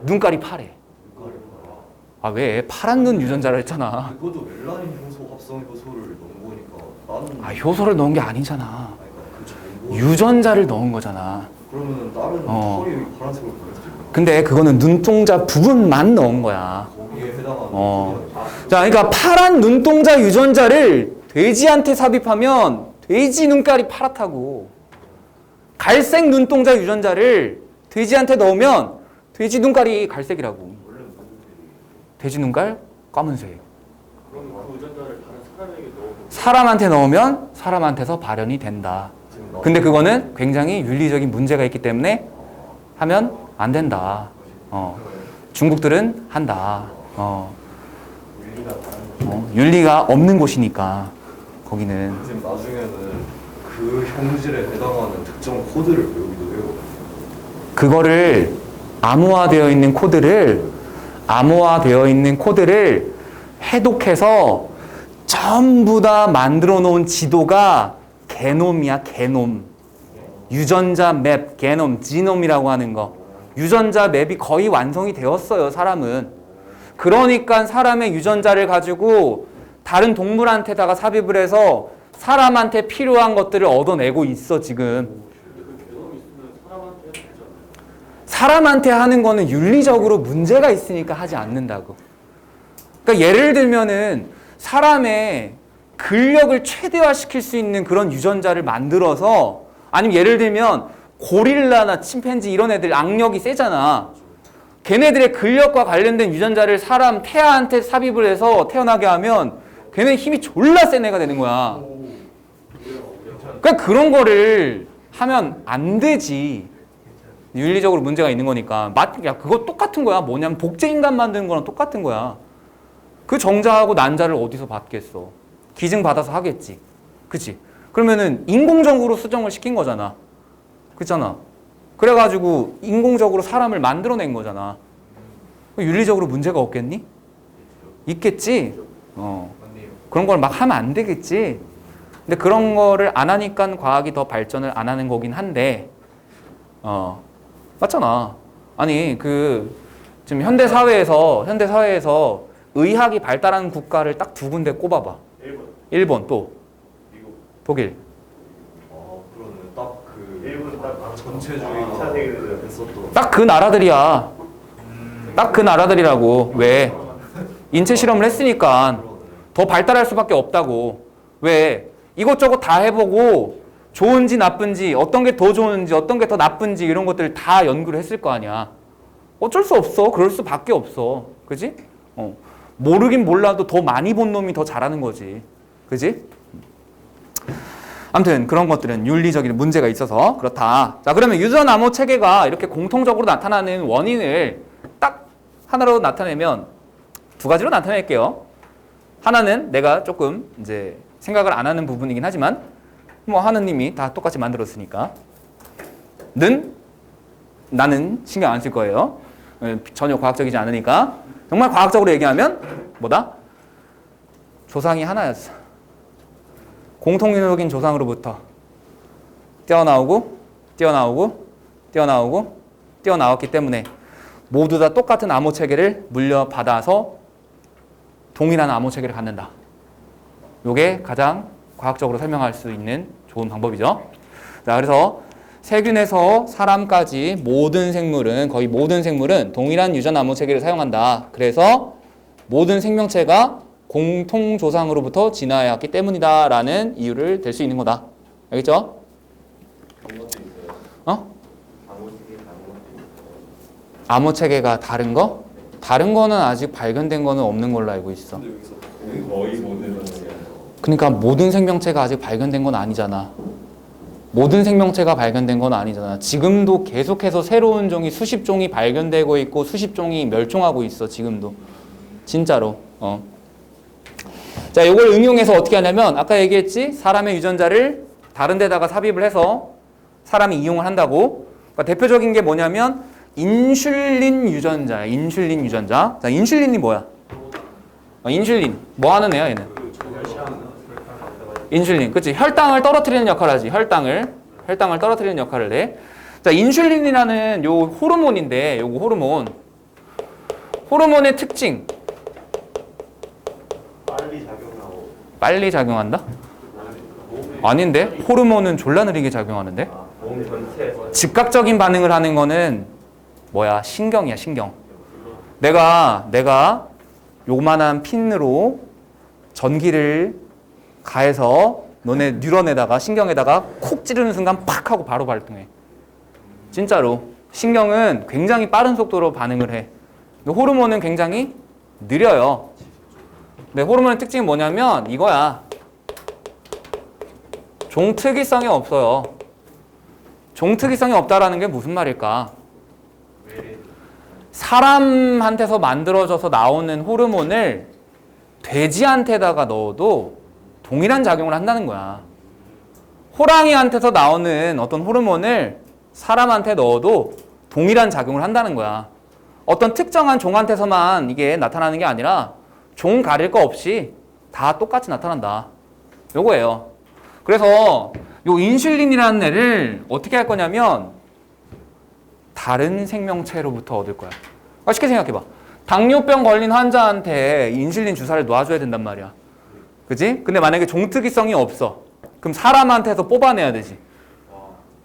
눈깔이 파래. 눈깔이 파라. 아, 왜? 파란 눈 유전자를 했잖아. 그것도 멜라닌 효소 합성 효소를 넣은 거니까 나는. 아, 효소를 넣은 게 아니잖아. 그러니까 그 정보. 유전자를 넣은 거잖아. 그러면은 다른 털이 파란색으로 보였을 거. 근데 그거는 눈동자 부분만 넣은 거야. 거기에 해당하는. 자, 그러니까 파란 눈동자 유전자를 돼지한테 삽입하면 돼지 눈깔이 파랗다고. 갈색 눈동자 유전자를 돼지한테 넣으면 돼지 눈깔이 갈색이라고. 돼지 눈깔 까만색. 그럼 그 유전자를 다른 사람에게 넣어도 사람한테 넣으면 사람한테서 발현이 된다. 근데 그거는 굉장히 윤리적인 문제가 있기 때문에 하면 안 된다. 중국들은 한다. 윤리가 다른 윤리가 없는 곳이니까 거기는. 지금 나중에는 그 형질에 해당하는 특정 코드를 배우기도 해요. 그거를 암호화되어 있는 코드를 해독해서 전부 다 만들어 놓은 지도가 게놈이야, 게놈. 유전자 맵, 게놈, 지놈이라고 하는 거. 유전자 맵이 거의 완성이 되었어요, 사람은. 그러니까 사람의 유전자를 가지고 다른 동물한테다가 삽입을 해서 사람한테 필요한 것들을 얻어내고 있어, 지금. 사람한테 하는 거는 윤리적으로 문제가 있으니까 하지 않는다고. 그러니까 예를 들면은 사람의 근력을 최대화시킬 수 있는 그런 유전자를 만들어서, 아니면 예를 들면 고릴라나 침팬지 이런 애들 악력이 세잖아. 걔네들의 근력과 관련된 유전자를 사람 태아한테 삽입을 해서 태어나게 하면 걔네 힘이 졸라 센 애가 되는 거야. 그러니까 그런 거를 하면 안 되지. 윤리적으로 문제가 있는 거니까. 야, 그거 똑같은 거야. 뭐냐면 복제인간 만드는 거랑 똑같은 거야. 그 정자하고 난자를 어디서 받겠어. 기증 받아서 하겠지. 그치? 그러면은 인공적으로 수정을 시킨 거잖아. 그렇잖아. 그래가지고 인공적으로 사람을 만들어낸 거잖아. 윤리적으로 문제가 없겠니? 있겠지? 그런 걸 막 하면 안 되겠지. 근데 그런 거를 안 하니까 과학이 더 발전을 안 하는 거긴 한데, 맞잖아. 아니, 지금 현대 사회에서 의학이 발달한 국가를 딱 두 군데 꼽아봐. 일본 또 미국, 독일. 그러네. 딱 그 일본 딱 전체주의가 했었던. 딱 그 나라들이야. 딱 그 나라들이라고. 왜? 인체 실험을 했으니까 더 발달할 수밖에 없다고. 왜? 이것저것 다 해보고 좋은지 나쁜지, 어떤 게 더 좋은지, 어떤 게 더 나쁜지 이런 것들 다 연구를 했을 거 아니야. 어쩔 수 없어. 그럴 수밖에 없어. 그지? 모르긴 몰라도 더 많이 본 놈이 더 잘하는 거지. 그지? 아무튼 그런 것들은 윤리적인 문제가 있어서 그렇다. 자, 그러면 유전 암호 체계가 이렇게 공통적으로 나타나는 원인을 딱 하나로 나타내면 두 가지로 나타낼게요. 하나는 내가 조금 이제 생각을 안 하는 부분이긴 하지만 뭐 하느님이 다 똑같이 만들었으니까 는 나는 신경 안 쓸 거예요. 전혀 과학적이지 않으니까. 정말 과학적으로 얘기하면 뭐다? 조상이 하나였어. 공통인격인 조상으로부터 뛰어나왔기 때문에 모두 다 똑같은 암호 체계를 물려받아서 동일한 암호 체계를 갖는다. 요게 가장 과학적으로 설명할 수 있는 좋은 방법이죠. 자, 그래서 세균에서 사람까지 거의 모든 생물은 동일한 유전 암호 체계를 사용한다. 그래서 모든 생명체가 공통 조상으로부터 진화해왔기 때문이다라는 이유를 댈 수 있는 거다. 알겠죠? 그런 것도 있어요. 어? 암호체계 다른 것도 있어요. 암호 체계가 다른 거? 다른 거는 아직 발견된 거는 없는 걸로 알고 있어. 근데 여기서 거의 모든 그러니까 모든 생명체가 아직 발견된 건 아니잖아. 모든 생명체가 발견된 건 아니잖아. 지금도 계속해서 새로운 종이 수십 종이 발견되고 있고 수십 종이 멸종하고 있어. 지금도. 진짜로. 자, 이걸 응용해서 어떻게 하냐면 아까 얘기했지? 사람의 유전자를 다른 데다가 삽입을 해서 사람이 이용을 한다고. 그러니까 대표적인 게 뭐냐면 인슐린 유전자야. 인슐린 유전자. 자, 인슐린이 뭐야? 인슐린. 뭐 하는 애야, 얘는? 인슐린. 그치? 혈당을 떨어뜨리는 역할을 하지. 혈당을 떨어뜨리는 역할을 해. 자, 인슐린이라는 요 호르몬인데, 요거 호르몬의 특징. 빨리 작용한다? 아닌데? 호르몬은 졸라 느리게 작용하는데? 몸 전체에서 즉각적인 반응을 하는 거는 뭐야? 신경이야, 신경. 내가 요만한 핀으로 전기를 가해서 너네 뉴런에다가 신경에다가 콕 찌르는 순간 팍 하고 바로 발동해. 진짜로. 신경은 굉장히 빠른 속도로 반응을 해. 호르몬은 굉장히 느려요. 근데 호르몬의 특징이 뭐냐면 이거야. 종특이성이 없어요. 종특이성이 없다라는 게 무슨 말일까? 사람한테서 만들어져서 나오는 호르몬을 돼지한테다가 넣어도 동일한 작용을 한다는 거야. 호랑이한테서 나오는 어떤 호르몬을 사람한테 넣어도 동일한 작용을 한다는 거야. 어떤 특정한 종한테서만 이게 나타나는 게 아니라 종 가릴 거 없이 다 똑같이 나타난다. 요거예요. 그래서 요 인슐린이라는 애를 어떻게 할 거냐면 다른 생명체로부터 얻을 거야. 쉽게 생각해봐. 당뇨병 걸린 환자한테 인슐린 주사를 놔줘야 된단 말이야. 그지? 근데 만약에 종특이성이 없어. 그럼 사람한테서 뽑아내야 되지.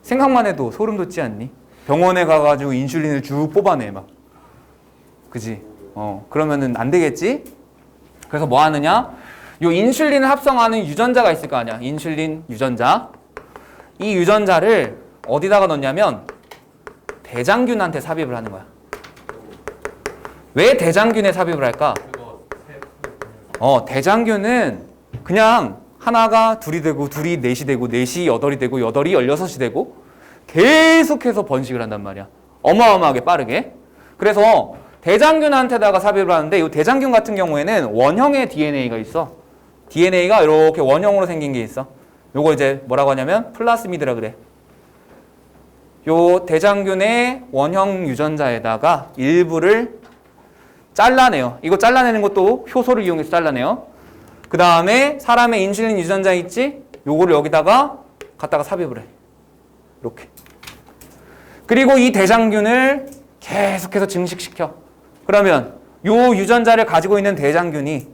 생각만 해도 소름 돋지 않니? 병원에 가가지고 인슐린을 쭉 뽑아내 막. 그지? 그러면은 안 되겠지? 그래서 뭐 하느냐? 요 인슐린을 합성하는 유전자가 있을 거 아니야. 인슐린 유전자. 이 유전자를 어디다가 넣냐면 대장균한테 삽입을 하는 거야. 왜 대장균에 삽입을 할까? 대장균은 그냥 하나가 둘이 되고 둘이 넷이 되고 넷이 여덟이 되고 여덟이 16이 되고 계속해서 번식을 한단 말이야. 어마어마하게 빠르게. 그래서 대장균한테다가 삽입을 하는데 이 대장균 같은 경우에는 원형의 DNA가 있어. DNA가 이렇게 원형으로 생긴 게 있어. 요거 이제 뭐라고 하냐면 플라스미드라 그래. 요 대장균의 원형 유전자에다가 일부를 잘라내요. 이거 잘라내는 것도 효소를 이용해서 잘라내요. 그 다음에 사람의 인슐린 유전자 있지? 요거를 여기다가 갖다가 삽입을 해. 이렇게. 그리고 이 대장균을 계속해서 증식시켜. 그러면 요 유전자를 가지고 있는 대장균이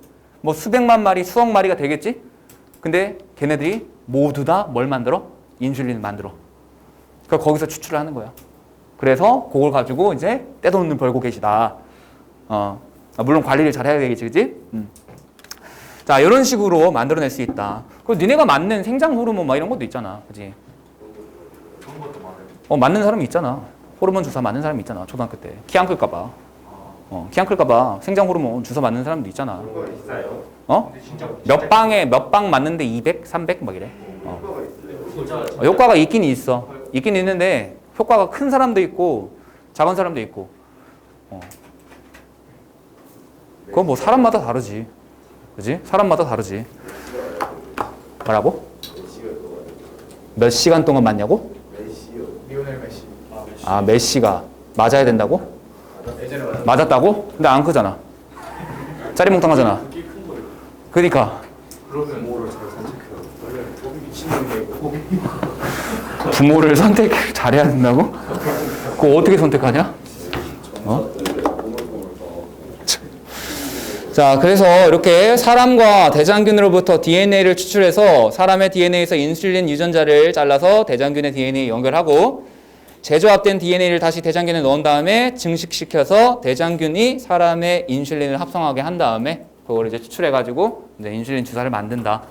뭐 수백만 마리, 수억 마리가 되겠지? 근데 걔네들이 모두 다 뭘 만들어? 인슐린을 만들어. 그러니까 거기서 추출을 하는 거야. 그래서 그걸 가지고 이제 떼돈을 벌고 계시다. 물론 관리를 잘 해야 되겠지, 그치? 자, 이런 식으로 만들어낼 수 있다. 그리고 니네가 맞는 생장 호르몬 막 이런 것도 있잖아, 그치? 그런 것도 많아요. 맞는 사람이 있잖아. 호르몬 주사 맞는 사람이 있잖아, 초등학교 때. 키 안 클까봐. 키 안 클까봐 생장 호르몬 주사 맞는 사람도 있잖아. 그런 거 있어요? 몇 방 맞는데 200, 300 막 이래. 효과가 있어요. 효과가 있긴 있어. 있긴 있는데 효과가 큰 사람도 있고 작은 사람도 있고. 그건 뭐 사람마다 다르지. 그지? 사람마다 다르지. 뭐라고? 몇 시간 동안 맞냐고? 리오넬 메시. 아, 메시가 맞아야 된다고? 맞았다고? 근데 안 크잖아. 짜리몽땅하잖아. 그러니까 부모를 잘 선택해요. 원래 법이 미치는 게 법이. 부모를 선택 잘해야 된다고? 그거 어떻게 선택하냐? 어? 자, 그래서 이렇게 사람과 대장균으로부터 DNA를 추출해서 사람의 DNA에서 인슐린 유전자를 잘라서 대장균의 DNA 연결하고 재조합된 DNA를 다시 대장균에 넣은 다음에 증식시켜서 대장균이 사람의 인슐린을 합성하게 한 다음에 그걸 이제 추출해가지고 이제 인슐린 주사를 만든다.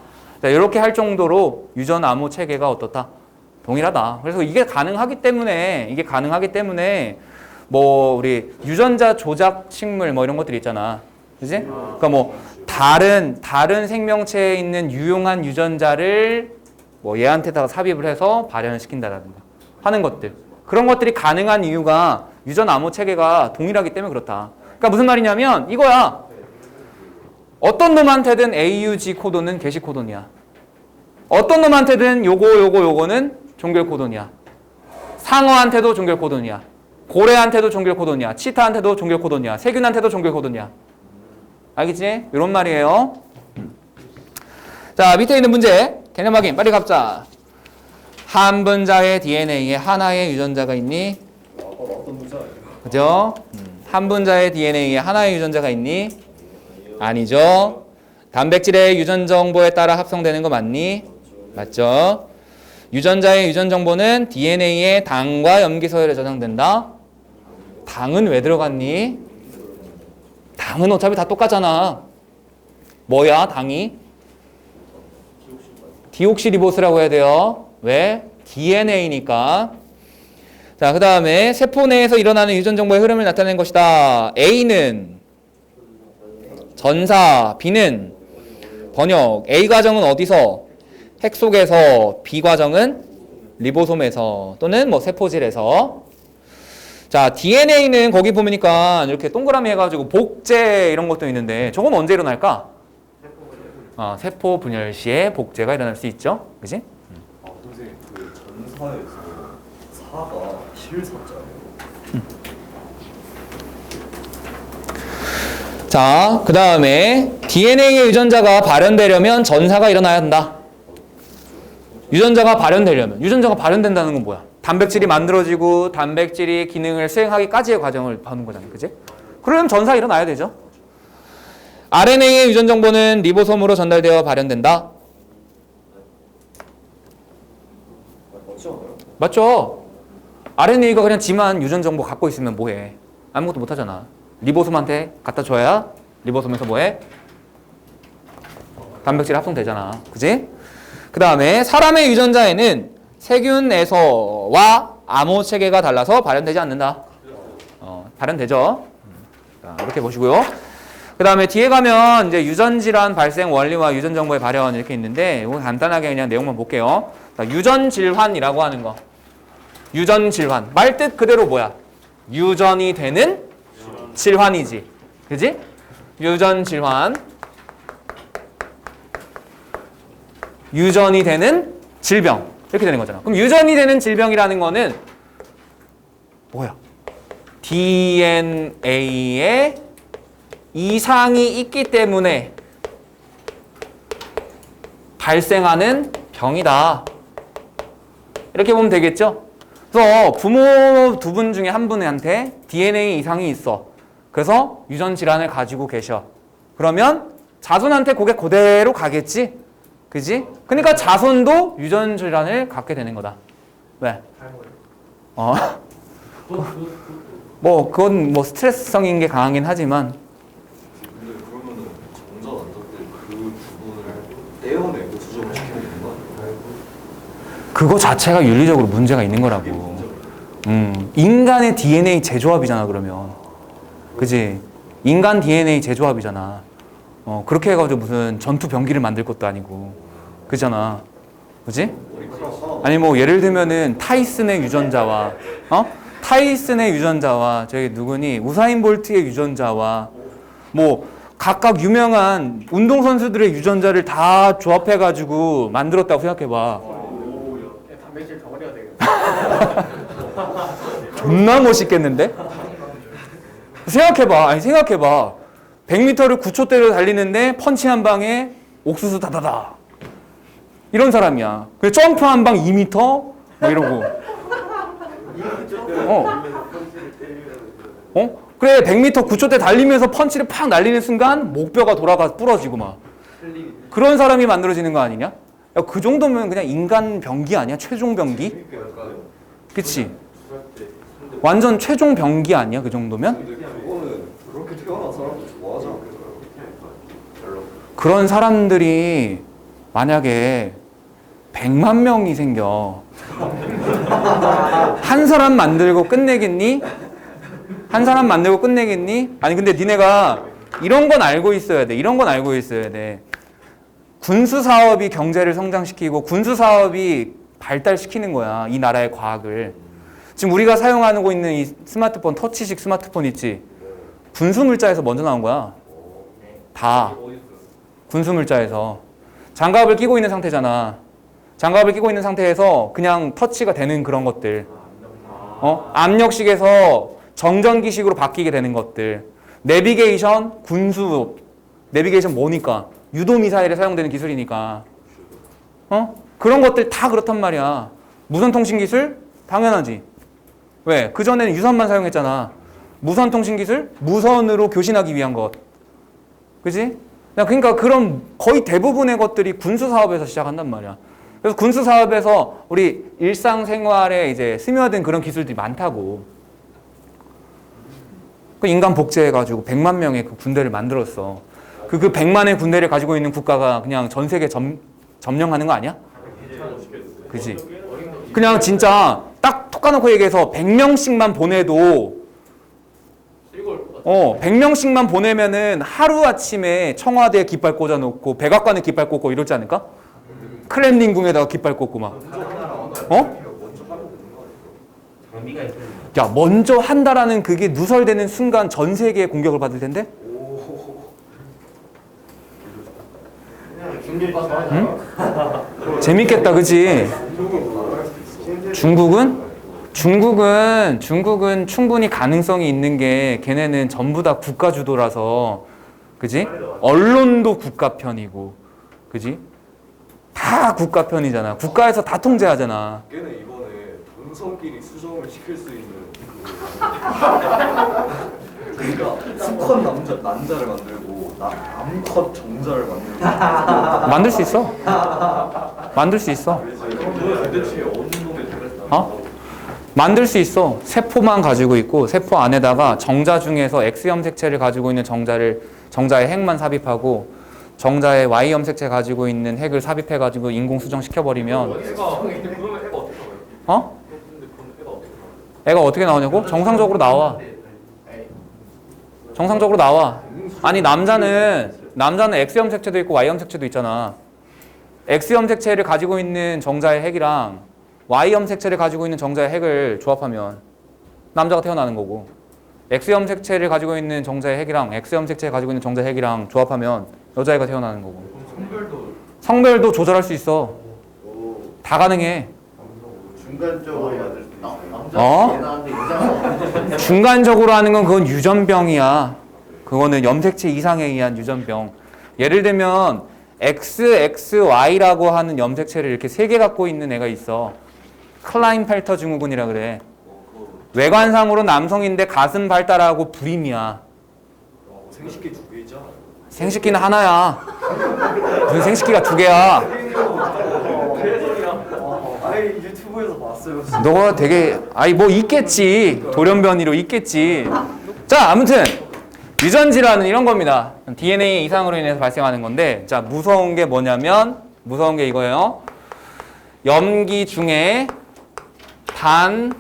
자, 이렇게 할 정도로 유전 암호 체계가 어떻다? 동일하다. 그래서 이게 가능하기 때문에 뭐 우리 유전자 조작 식물 뭐 이런 것들 있잖아. 그지? 그러니까 뭐 다른 생명체에 있는 유용한 유전자를 뭐 얘한테다가 삽입을 해서 발현시킨다라든가 하는 것들. 그런 것들이 가능한 이유가 유전 암호 체계가 동일하기 때문에 그렇다. 그러니까 무슨 말이냐면 이거야. 어떤 놈한테든 AUG 코돈은 게시 코돈이야. 어떤 놈한테든 요거는 종결 코돈이야. 상어한테도 종결 코돈이야. 고래한테도 종결 코돈이야. 치타한테도 종결 코돈이야. 세균한테도 종결 코돈이야. 알겠지? 이런 말이에요. 자, 밑에 있는 문제 개념 확인 빨리 갑자. 한 분자의 DNA에 하나의 유전자가 있니? 그죠? 한 분자의 DNA에 하나의 유전자가 있니? 아니죠. 단백질의 유전 정보에 따라 합성되는 거 맞니? 맞죠. 유전자의 유전 정보는 DNA에 당과 염기서열에 저장된다. 당은 왜 들어갔니? 당은 어차피 다 똑같잖아. 뭐야 당이? 디옥시리보스라고 해야 돼요. 왜? DNA니까. 자, 그 다음에 세포 내에서 일어나는 유전 정보의 흐름을 나타내는 것이다. A는 전사, B는 번역. A 과정은 어디서? 핵 속에서. B 과정은 리보솜에서 또는 뭐 세포질에서. 자, DNA는 거기 보니까 이렇게 동그라미 해가지고 복제 이런 것도 있는데 저건 언제 일어날까? 세포 분열 시에 복제가 일어날 수 있죠. 그지? 선생님 그 전사에서 사가 실사자예요. 자, 그 다음에 DNA의 유전자가 발현되려면 전사가 일어나야 한다. 유전자가 발현된다는 건 뭐야? 단백질이 만들어지고 단백질이 기능을 수행하기까지의 과정을 보는 거잖아. 그지? 그러면 전사 일어나야 되죠. RNA의 유전 정보는 리보솜으로 전달되어 발현된다. 맞죠? RNA가 그냥 지만 유전 정보 갖고 있으면 뭐해? 아무것도 못 하잖아. 리보솜한테 갖다 줘야 리보솜에서 뭐해? 단백질 합성되잖아. 그지? 그 다음에 사람의 유전자에는 세균에서와 암호 체계가 달라서 발현되지 않는다. 발현되죠. 자, 이렇게 보시고요. 그 다음에 뒤에 가면 이제 유전질환 발생 원리와 유전정보의 발현 이렇게 있는데 이거 간단하게 그냥 내용만 볼게요. 자, 유전질환이라고 하는 거. 유전질환. 말뜻 그대로 뭐야? 유전이 되는 질환이지. 그지? 유전질환. 유전이 되는 질병. 이렇게 되는 거잖아. 그럼 유전이 되는 질병이라는 거는 뭐야? DNA에 이상이 있기 때문에 발생하는 병이다. 이렇게 보면 되겠죠? 그래서 부모 두 분 중에 한 분한테 DNA 이상이 있어. 그래서 유전 질환을 가지고 계셔. 그러면 자손한테 그게 그대로 가겠지? 그지? 그러니까 자손도 유전 질환을 갖게 되는 거다. 왜? 뭐 그건 뭐 스트레스성인 게 강하긴 하지만 근데 그러면은 정자 남자 때 그 부분을 떼어내고 수정을 시키면 되는 거 아니에요? 그거 자체가 윤리적으로 문제가 있는 거라고. 인간의 DNA 재조합이잖아 그러면. 그지? 인간 DNA 재조합이잖아. 그렇게 해가지고 무슨 전투 병기를 만들 것도 아니고. 그잖아. 그지? 아니 뭐 예를 들면은 타이슨의 유전자와 타이슨의 유전자와 저기 누구니 우사인 볼트의 유전자와 뭐 각각 유명한 운동선수들의 유전자를 다 조합해가지고 만들었다고 생각해봐. 단백질 덩어리가 되겠네. 존나 멋있겠는데? 생각해봐. 100m를 9초대로 달리는데 펀치 한 방에 옥수수 다다다. 이런 사람이야. 그래 점프 한 방 2m 뭐 이러고. 그래 100m 9초대 달리면서 펀치를 팍 날리는 순간 목뼈가 돌아가 부러지고 막. 그런 사람이 만들어지는 거 아니냐? 야, 그 정도면 그냥 인간 병기 아니야? 최종 병기? 그치? 완전 최종 병기 아니야? 그 정도면? 근데 그거는 그렇게 태어난 사람도 좋아하지 않겠어요? 별로. 그런 사람들이 만약에 100만 명이 생겨. 한 사람 만들고 끝내겠니? 한 사람 만들고 끝내겠니? 아니 근데 니네가 이런 건 알고 있어야 돼. 군수 사업이 경제를 성장시키고 군수 사업이 발달시키는 거야. 이 나라의 과학을. 지금 우리가 사용하고 있는 이 스마트폰, 터치식 스마트폰 있지? 군수 물자에서 먼저 나온 거야. 다. 군수 물자에서. 장갑을 끼고 있는 상태잖아. 장갑을 끼고 있는 상태에서 그냥 터치가 되는 그런 것들. 압력식에서 정전기식으로 바뀌게 되는 것들. 내비게이션, 군수. 내비게이션 뭐니까? 유도미사일에 사용되는 기술이니까. 그런 것들 다 그렇단 말이야. 무선통신기술? 당연하지. 왜? 그전에는 유선만 사용했잖아. 무선통신기술? 무선으로 교신하기 위한 것. 그지? 그러니까 그런 거의 대부분의 것들이 군수사업에서 시작한단 말이야. 그래서 군수사업에서 우리 일상생활에 이제 스며든 그런 기술들이 많다고. 그 인간 복제해가지고 100만 명의 그 군대를 만들었어. 그 100만의 군대를 가지고 있는 국가가 그냥 전 세계 점령하는 거 아니야? 그지? 그냥 진짜 딱 톡 까놓고 얘기해서 100명씩만 보내도 100명씩만 보내면은 하루아침에 청와대에 깃발 꽂아놓고 백악관에 깃발 꽂고 이러지 않을까? 크렘린궁에다가 깃발 꽂고 막. 야, 먼저 한다라는 그게 누설되는 순간 전 세계에 공격을 받을 텐데? 응? 재밌겠다, 그치? 중국은 충분히 가능성이 있는 게 걔네는 전부 다 국가 주도라서, 그지? 언론도 국가 편이고, 그지? 다 국가 편이잖아. 국가에서 다 통제하잖아. 걔는 이번에 동성끼리 수정을 시킬 수 있는 그러니까 수컷 남자를 만들고 암컷 정자를 만들고 만들 수 있어. 만들 수 있어. 도대체 어느 놈의 만들 수 있어. 세포만 가지고 있고 세포 안에다가 정자 중에서 X염 색체를 가지고 있는 정자의 핵만 삽입하고 정자의 Y염 색체 가지고 있는 핵을 삽입해가지고 인공 수정 시켜버리면 애가 어떻게 나오냐고? 정상적으로 나와. 정상적으로 나와. 아니 남자는 X염 색체도 있고 Y염 색체도 있잖아. X염 색체를 가지고 있는 정자의 핵이랑 Y염 색체를 가지고 있는 정자의 핵을 조합하면 남자가 태어나는 거고, X염 색체를 가지고 있는 정자의 핵이랑 X염 색체를 가지고 있는 정자의 핵이랑 조합하면 여자애가 태어나는 거고. 성별도 조절할 수 있어. 다 가능해. 중간적으로 만들 수 있어. 중간적으로 하는 건 그건 유전병이야. 그거는 염색체 이상에 의한 유전병. 예를 들면 XXY라고 하는 염색체를 이렇게 3개 갖고 있는 애가 있어. 클라인펠터 증후군이라 그래. 외관상으로 남성인데 가슴 발달하고 불임이야. 생식기 2개 있잖아. 생식기는 하나야. 무슨 생식기가 2개야. 아니 유튜브에서 봤어요. 너가 되게 뭐 있겠지. 돌연변이로 있겠지. 자, 아무튼 유전질환은 이런 겁니다. DNA 이상으로 인해서 발생하는 건데, 자, 무서운 게 뭐냐면 무서운 게 이거예요. 염기 중에 단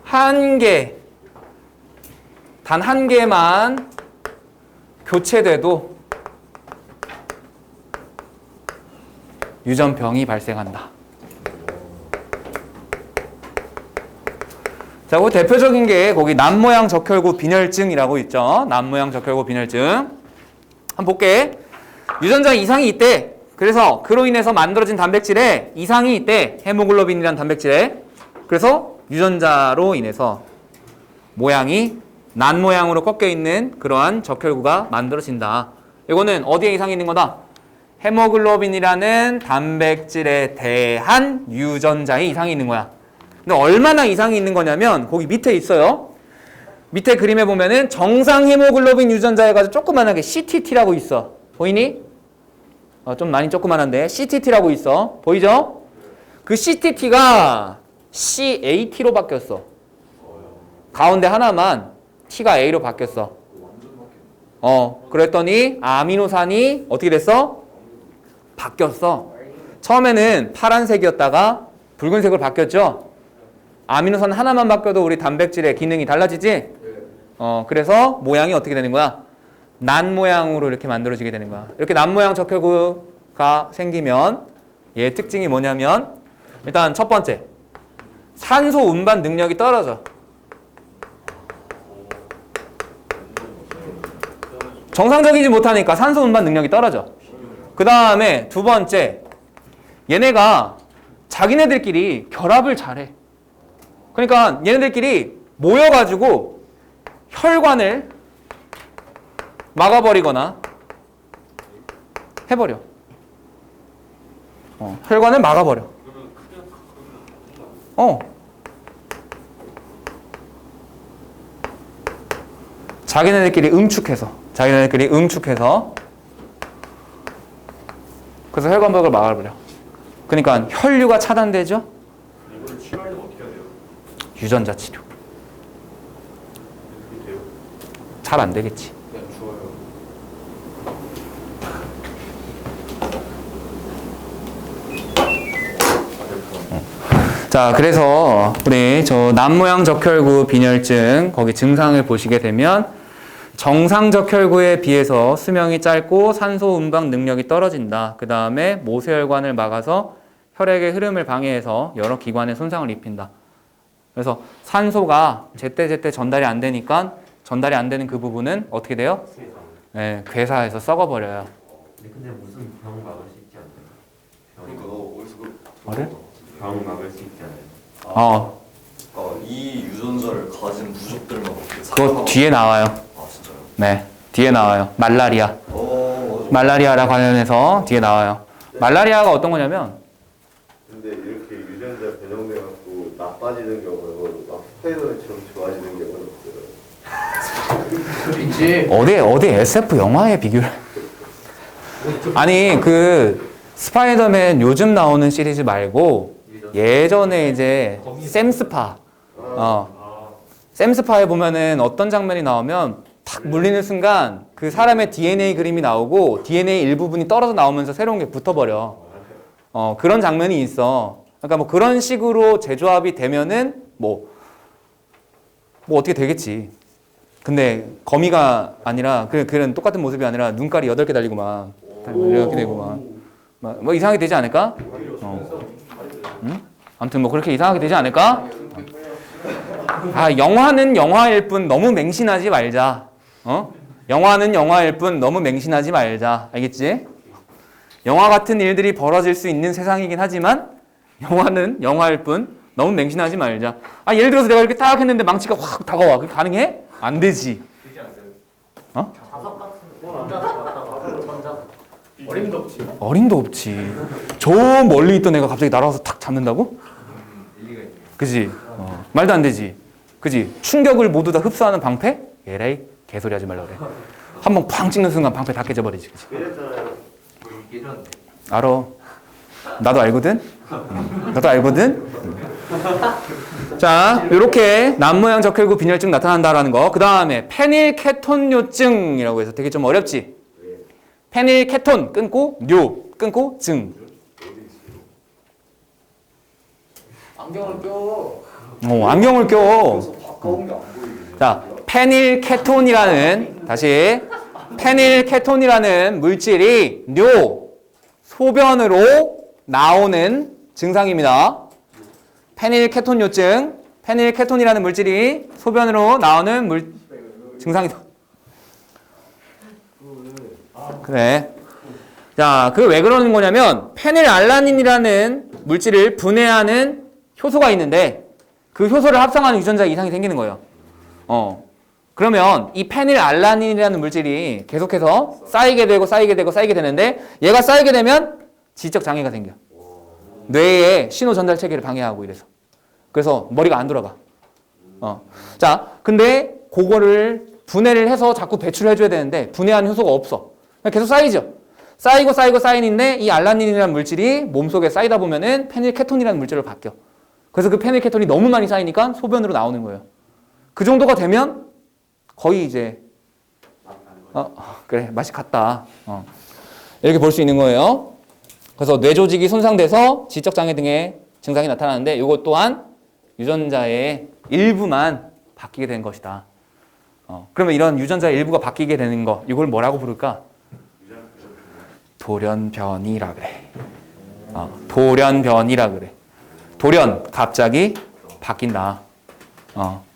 한 개만 교체돼도 유전병이 발생한다. 자, 그 대표적인 게 거기 남모양 적혈구 빈혈증이라고 있죠. 남모양 적혈구 빈혈증. 한번 볼게. 유전자 이상이 있대. 그래서 그로 인해서 만들어진 단백질에 이상이 있대. 헤모글로빈이라는 단백질에. 그래서 유전자로 인해서 모양이 난 모양으로 꺾여 있는 그러한 적혈구가 만들어진다. 이거는 어디에 이상이 있는 거다? 헤모글로빈이라는 단백질에 대한 유전자에 이상이 있는 거야. 근데 얼마나 이상이 있는 거냐면 거기 밑에 있어요. 밑에 그림에 보면은 정상 헤모글로빈 유전자 해가지고 조그만하게 CTT라고 있어. 보이니? 좀 많이 조그만한데 CTT라고 있어. 보이죠? 그 CTT가 CAT로 바뀌었어. 가운데 하나만 T가 A로 바뀌었어. 그랬더니 아미노산이 어떻게 됐어? 바뀌었어. 처음에는 파란색이었다가 붉은색으로 바뀌었죠? 아미노산 하나만 바뀌어도 우리 단백질의 기능이 달라지지? 그래서 모양이 어떻게 되는 거야? 난 모양으로 이렇게 만들어지게 되는 거야. 이렇게 난 모양 적혈구가 생기면 얘의 특징이 뭐냐면 일단 첫 번째, 산소 운반 능력이 떨어져. 정상적이지 못하니까 산소 운반 능력이 떨어져. 그 다음에 두 번째, 얘네가 자기네들끼리 결합을 잘해. 그러니까 얘네들끼리 모여가지고 혈관을 막아버리거나 해버려. 혈관을 막아버려. 자기네들끼리 응축해서 그래서 혈관벽을 막아버려. 그러니까 혈류가 차단되죠. 이거를 치료하려면 어떻게 해야 돼요? 유전자 치료. 어떻게 돼요? 잘 안 되겠지. 그냥 좋아요. 자, 그래서 우리 저 난모양 적혈구 빈혈증 거기 증상을 보시게 되면 정상 적혈구에 비해서 수명이 짧고 산소 운반 능력이 떨어진다. 그 다음에 모세혈관을 막아서 혈액의 흐름을 방해해서 여러 기관에 손상을 입힌다. 그래서 산소가 제때제때 전달이 안 되니까 전달이 안 되는 그 부분은 어떻게 돼요? 네, 괴사해서 썩어버려요. 근데 무슨 병 막을 수 있지 않나요? 그러니까 너 어디서 뭐를? 병 막을 수 있지 않아요? 이 유전자를 가진 부족들만 그거 뒤에 나와요. 진짜요? 네, 뒤에 나와요. 말라리아. 맞아. 말라리아랑 관련해서 뒤에 나와요. 말라리아가 어떤 거냐면 근데 이렇게 유전자 변형돼갖고 나빠지는 경우는 막 스파이더맨처럼 좋아지는 경우는 없어요. 어디 SF 영화에 비교를 아니 그 스파이더맨 요즘 나오는 시리즈 말고 예전에 이제 샘스파 샘스파에 보면은 어떤 장면이 나오면 탁 물리는 순간 그 사람의 DNA 그림이 나오고 DNA 일부분이 떨어져 나오면서 새로운 게 붙어버려. 그런 장면이 있어. 그러니까 뭐 그런 식으로 재조합이 되면은 뭐 어떻게 되겠지. 근데 거미가 아니라 그런 똑같은 모습이 아니라 눈깔이 8개 달리고 막 이렇게 되고 막 뭐 이상하게 되지 않을까? 응? 아무튼 뭐 그렇게 이상하게 되지 않을까? 영화는 영화일 뿐 너무 맹신하지 말자. 영화는 영화일 뿐 너무 맹신하지 말자. 알겠지? 영화 같은 일들이 벌어질 수 있는 세상이긴 하지만 영화는 영화일 뿐 너무 맹신하지 말자. 예를 들어서 내가 이렇게 딱 했는데 망치가 확 다가와. 그게 가능해? 안 되지. 어림도 없지. 저 멀리 있던 애가 갑자기 날아와서 탁 잡는다고? 그지? 말도 안 되지. 그지? 충격을 모두 다 흡수하는 방패? 에라이 개소리 하지 말라 그래. 한 번 팡 찍는 순간 방패 다 깨져버리지. 그지? 알아. 나도 알거든? 나도 알거든? 자, 이렇게 난모양 적혈구 빈혈증 나타난다라는 거. 그 다음에 페닐케톤요증이라고 해서 되게 좀 어렵지? 페닐케톤 끊고 뇨 끊고 증. 안경을 껴. 안경을 껴. 가까운 게 안 보이네. 자, 페닐케톤이라는 물질이 뇨 소변으로 나오는 증상입니다. 페닐케톤요증. 페닐케톤이라는 물질이 소변으로 나오는 증상이다. 그래. 자, 그게 왜 그러는 거냐면 페닐알라닌이라는 물질을 분해하는 효소가 있는데 그 효소를 합성하는 유전자 이상이 생기는 거예요. 그러면 이 페닐알라닌이라는 물질이 계속해서 쌓이게 되고 쌓이게 되고 쌓이게 되는데 얘가 쌓이게 되면 지적 장애가 생겨. 뇌의 신호 전달 체계를 방해하고 이래서. 그래서 머리가 안 돌아가. 자, 근데 그거를 분해를 해서 자꾸 배출해 줘야 되는데 분해하는 효소가 없어. 계속 쌓이죠. 쌓이고 쌓이고 쌓이는데 이 알라닌이라는 물질이 몸속에 쌓이다 보면은 페닐케톤이라는 물질로 바뀌어. 그래서 그 페닐케톤이 너무 많이 쌓이니까 소변으로 나오는 거예요. 그 정도가 되면 거의 이제 그래 맛이 갔다. 이렇게 볼 수 있는 거예요. 그래서 뇌 조직이 손상돼서 지적 장애 등의 증상이 나타나는데 이것 또한 유전자의 일부만 바뀌게 된 것이다. 그러면 이런 유전자의 일부가 바뀌게 되는 거 이걸 뭐라고 부를까? 돌연변이라 그래. 돌연변이라 그래. 돌연 갑자기 바뀐다.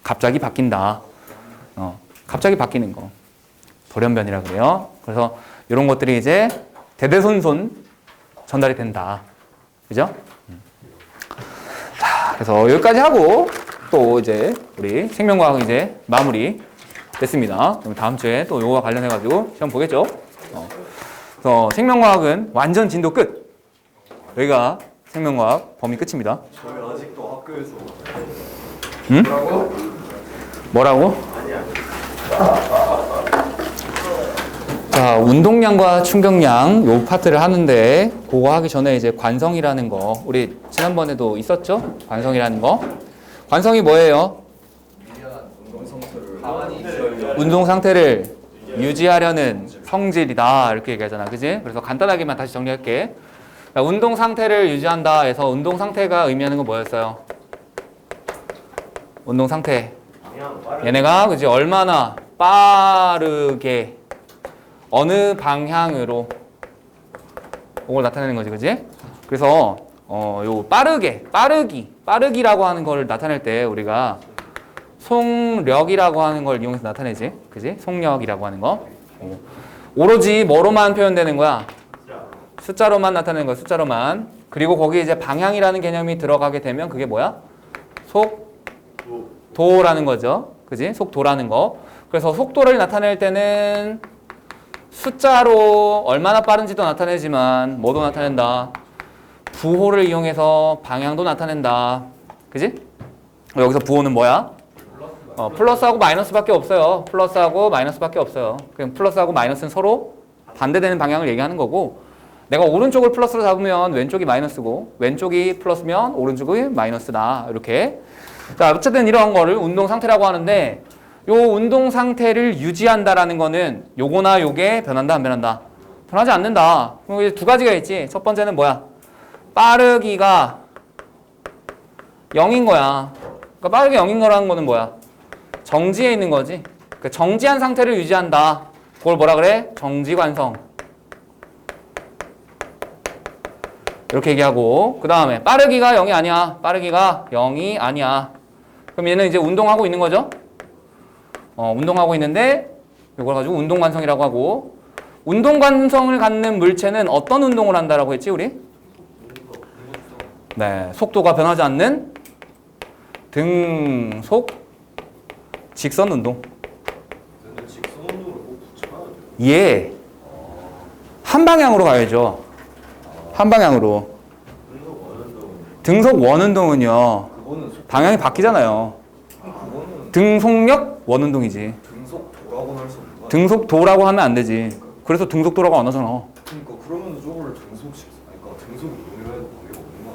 갑자기 바뀐다. 갑자기 바뀌는 거. 돌연변이라 그래요. 그래서 이런 것들이 이제 대대손손 전달이 된다. 그죠? 자, 그래서 여기까지 하고 또 이제 우리 생명과학 이제 마무리 됐습니다. 그럼 다음 주에 또 요거와 관련해가지고 시험 보겠죠? 그래서 생명과학은 완전 진도 끝. 여기가 생명과학 범위 끝입니다. 저희 아직도 학교에서 응? 뭐라고? 자, 운동량과 충격량 요 파트를 하는데 그거 하기 전에 이제 관성이라는 거 우리 지난번에도 있었죠? 관성이라는 거. 관성이 뭐예요? 운동 상태를 유지하려는 성질이다 이렇게 얘기하잖아. 그지? 그래서 간단하게만 다시 정리할게. 운동 상태를 유지한다 해서 운동 상태가 의미하는 건 뭐였어요? 운동 상태. 얘네가 그지 얼마나 빠르게 어느 방향으로 그걸 나타내는 거지, 그지? 그래서 요 빠르기라고 하는 걸 나타낼 때 우리가 속력이라고 하는 걸 이용해서 나타내지, 그지? 속력이라고 하는 거. 오로지 뭐로만 표현되는 거야? 숫자로만 나타내는 거야, 숫자로만. 그리고 거기에 이제 방향이라는 개념이 들어가게 되면 그게 뭐야? 속도라는 거죠. 그지? 속도라는 거. 그래서 속도를 나타낼 때는 숫자로 얼마나 빠른지도 나타내지만 뭐도 나타낸다? 부호를 이용해서 방향도 나타낸다. 그지? 여기서 부호는 뭐야? 플러스하고 마이너스밖에 없어요. 플러스하고 마이너스밖에 없어요. 그럼 플러스하고 마이너스는 서로 반대되는 방향을 얘기하는 거고 내가 오른쪽을 플러스로 잡으면 왼쪽이 마이너스고 왼쪽이 플러스면 오른쪽이 마이너스다. 이렇게. 자, 어쨌든 이런 거를 운동 상태라고 하는데 요 운동 상태를 유지한다라는 거는 요거나 요게 변한다 안 변한다? 변하지 않는다. 그럼 이제 두 가지가 있지. 첫 번째는 뭐야? 빠르기가 0인 거야. 그러니까 빠르게 0인 거라는 거는 뭐야? 정지해 있는 거지. 그러니까 정지한 상태를 유지한다. 그걸 뭐라 그래? 정지관성. 이렇게 얘기하고 그 다음에 빠르기가 0이 아니야. 빠르기가 0이 아니야. 그럼 얘는 이제 운동하고 있는 거죠? 운동하고 있는데 이걸 가지고 운동관성이라고 하고 운동관성을 갖는 물체는 어떤 운동을 한다라고 했지 우리? 네, 속도가 변하지 않는 등속 직선 운동. 근데 직선 운동을 꼭 붙여야 돼요. 예. 한 방향으로 가야죠. 한 방향으로. 등속 원운동은요. 그거는 방향이 바뀌잖아요. 그거는 등속력 원운동이지. 등속도라고는 할 수 없는 거야. 등속도라고 하면 안 되지. 그래서 등속도라고 안 하잖아. 그러니까 그러면 저거를 등속식 그러니까 등속 운동이라 해도 관계가 없는 거